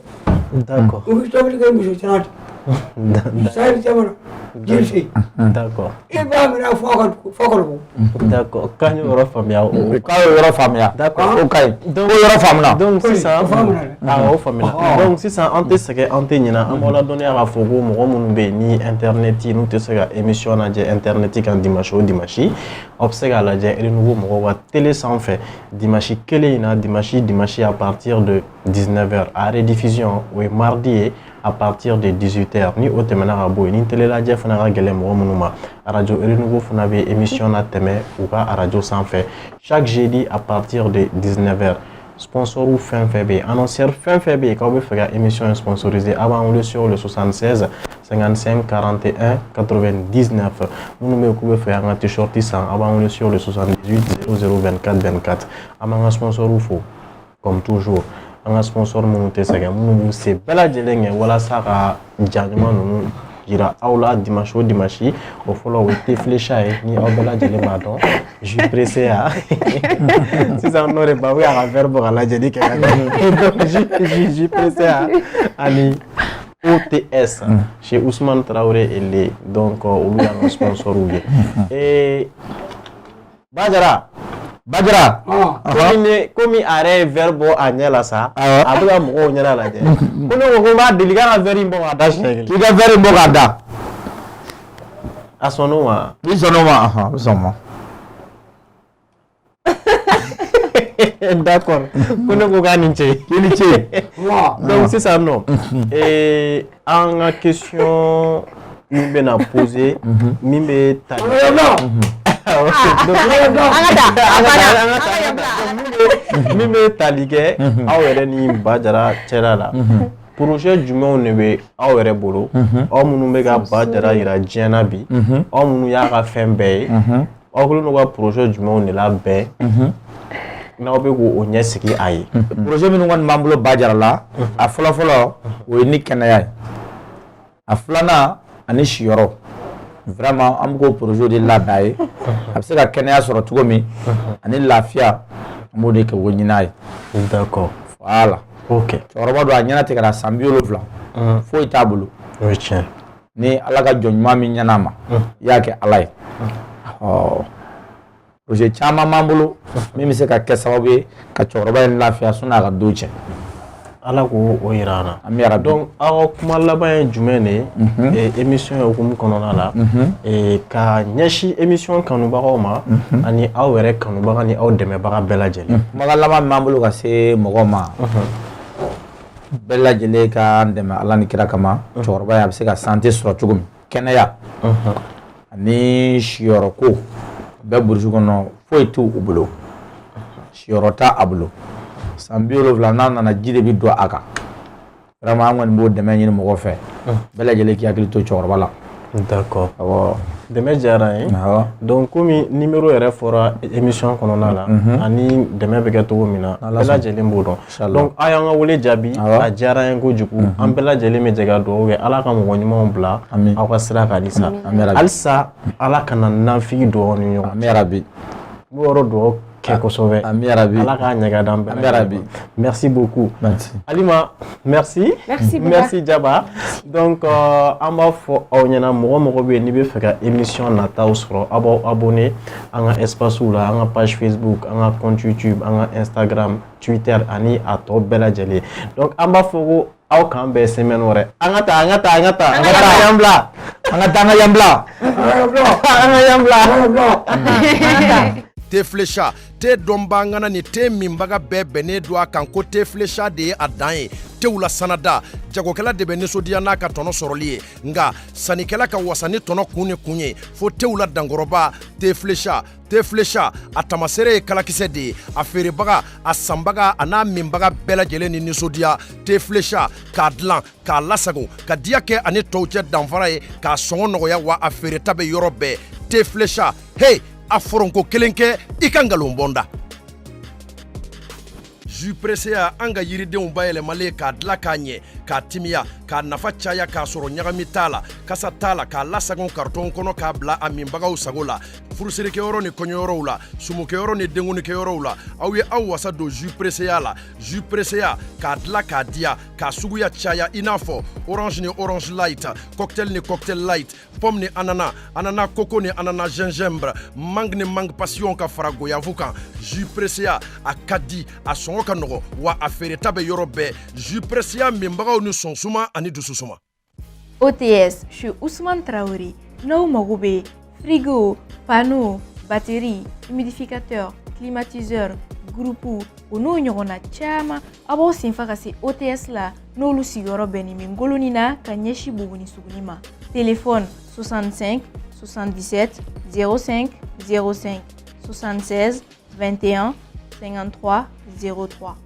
D'accord. u bɛ tobili kɛ muso cɛla de sahel jamana jiri tɛ yen D'accord. i b'a minɛ fɔ kɔlɔbugu D'accord. K'an y'o yɔrɔ faamuya o. k'a y'o yɔrɔ faamuya D'accord. o ka ɲi ko yɔrɔ faamuna Donc sisan o faamuna dɛ o faamuna. Donc sisan an tɛ sɛgɛn an tɛ ɲinɛ an b'aw ladɔnniya k'a fɔ ko mɔgɔ minnu bɛ yen ni internet n'u tɛ se ka émission lajɛ internet kan dimanche o dimanche aw bɛ se k'a lajɛ Renouveau mɔgɔw ka télé sanfɛ dimanche kelen in na dimanche à partir de 19h a rediffusion o ye mardi ye à partir de 18h ni o tɛmɛna ka bɔ yen ni télé lajɛ fana ka gɛlɛn mɔgɔ minnu ma radio Renouveau fana bɛ émission na tɛmɛ u ka radio sanfɛ chaque jeudi à partir de 19h sponsor fɛn fɛn bɛ yen annonceur fɛn fɛn bɛ yen k'aw bɛ fɛ ka émission sponsorisée a b'an wele sur le 76 55 41 99 minnu bɛ yen k'u bɛ fɛ an ka t-shirt san a b'an wele sur le 78 00 24 24 an b'an ka sponsorw fo comme toujours an ka sponsor minnu tɛ sɛgɛn minnu b'u se bɛɛ lajɛlen kɛ walasa ka ja ɲuman ninnu yira aw la dimanche o dimanche o fɔlɔ o ye Teflecha ye ni aw bɛɛ lajɛlen b'a dɔn jus pressé ya sisan n'o de Babou y'a ka verre bɔ ka lajɛli kɛ ka donc jus pressé ya ani OTS chez Ousmane Traoré et les donc olu y'an ka sponsor ye Badjara komi a yɛrɛ ye verre bɔ a ɲɛ la sa a bɛ ka mɔgɔw ɲɛna lajɛ ko ne ko n b'a deli k'a ka verre in bɔ k'a da siɲɛ kelen k'i ka verre in bɔ k'a da a sɔnn'o ma i sɔnn'o ma a bɛ sɔn ma d'accord ko ne ko k'a ni ce i ni ce donc sisan nɔ an ka question min bɛna poser min bɛ ta min bɛ tali kɛ aw yɛrɛ ni Badjara cɛla la projet jumɛnw de bɛ aw yɛrɛ bolo aw minnu bɛ ka Badjara yira diɲɛ na bi aw minnu y'a ka fɛn bɛɛ ye aw kɛlen don ka projet jumɛnw de labɛn n'aw bɛ k'o ɲɛsigi a ye projet minnu kɔni b'an bolo Badjara la a fɔlɔ o ye ni kɛnɛya ye a filanan ani siyɔrɔ vraiment an bɛ k'o projet de labɛn a ye a bɛ se ka kɛnɛya sɔrɔ cogo min ani lafiya an b'o de kɛ o ɲini a ye d'accord voilà ok cɛkɔrɔba don a ɲɛna tigɛra san 70 foyi t'a bolo o ye tiɲɛ ni Ala ka jɔn ɲuman min ɲɛna a ma i y'a kɛ Ala ye projet caman b'an bolo min bɛ se ka kɛ sababu ye ka cɛkɔrɔba in lafiya sɔnni a ka don cɛ Ala k'o yira an na an bɛ yarabi donc aw ka kuma laban ye jumɛn de ye émission hukumu kɔnɔna la ka ɲɛsin émission kanubagaw ma ani aw yɛrɛ kanubaga ni aw dɛmɛbaga bɛɛ lajɛlen kumakan laban min b'an bolo ka se mɔgɔw ma bɛɛ lajɛlen ka dɛmɛ Ala ni kira kama cɛkɔrɔba in a bɛ se ka santé sɔrɔ cogo min kɛnɛya ani siyɔrɔko bɛɛ burusi kɔnɔ foyi t'u bolo siyɔrɔ t'a a bolo san 70 n'a nana ji de bɛ don a kan vraiment an kɔni b'o dɛmɛ ɲini mɔgɔw fɛ bɛɛ lajɛlen k'i hakili to cɛkɔrɔba la d'accord awɔ dɛmɛ diyara n ye donc komi numéro yɛrɛ fɔra émission kɔnɔna la ani dɛmɛ bɛ kɛ cogo min na bɛɛ lajɛlen b'o dɔn donc a y'an ka wele jaabi a diyara n ye kojugu an bɛɛ lajɛlen bɛ jɛ ka dugawu kɛ Ala ka mɔgɔ ɲumanw bila aw ka sira kan halisa Ala kana nafigi don aw ni ɲɔgɔn an bɛ yarabi n b'o yɔrɔ dugawu kɛ kosɛbɛ Ala k'a ɲɛga d'an bɛɛ lajɛlen merci beaucoup Alima merci Jaba donc an b'a fɔ aw ɲɛna mɔgɔ bɛ yen n'i bɛ fɛ ka émission nataw sɔrɔ aw b'aw abonné an ka espacew la an ka page Facebook an ka compte YouTube an ka Instagram Twitter ani a tɔ bɛɛ lajɛlen donc an b'a fɔ ko aw k'an bɛn semaine wɛrɛ an ka taa yan bila Teflecha te dɔnbangana ni te minbaga bɛɛ bɛnnen don a kan ko Teflecha de ye a dan ye tew la sanada jagokɛla de bɛ nisɔndiya n'a ka tɔnɔ sɔrɔli ye nka sannikɛla ka wasa ni tɔnɔ kun ni kun ye fo tew la dankɔrɔba Teflecha a tamasere ye kalakisɛ de ye a feerebaga a sanbaga a n'a minbaga bɛɛ lajɛlen ni nisɔndiya Teflecha k'a dilan k'a lasago ka diya kɛ ani tɔw cɛ danfara ye k'a sɔngɔ nɔgɔya wa a feereta bɛ yɔrɔ bɛɛ Teflecha hey a foronko kelen kɛ i ka ngalon bɔnda jus pressé ya an ka yiridenw bayɛlɛmalen k'a dilan k'a ɲɛ k'a timiya k'a nafa caya k'a sɔrɔ ɲagami t'a la kasa t'a la k'a lasagon karton kɔnɔ k'a bila a minbagaw sago la furusirikɛyɔrɔ ni kɔɲɔyɔrɔw la sumukɛyɔrɔ ni denkunikɛyɔrɔw la aw ye aw wasa don jus pressé ya la jus pressé ya k'a dilan k'a diya k'a suguya caya i n'a fɔ orange ni orange light cocktail ni cocktail light pomme ni ananas ananas coco ni ananas gingembre mangue ni mangue passion ka fara goyavu kan jus pressé ya a ka di a sɔngɔ ka nɔgɔ wa a feereta bɛ yɔrɔ bɛɛ jus pressé ya minbagaw ni sɔnsuma ani dususuma. OTS chez Ousmane Traoré n'aw mago bɛ frigo panneau batterie humidificateur climatiseur groupe o n'o ɲɔgɔnna caman a b'aw senfa ka se OTS la n'olu sigiyɔrɔ bɛnnen bɛ ngoloni na ka ɲɛsin Buguni Suguni ma téléphone 65 77 05 05 76 21 53 03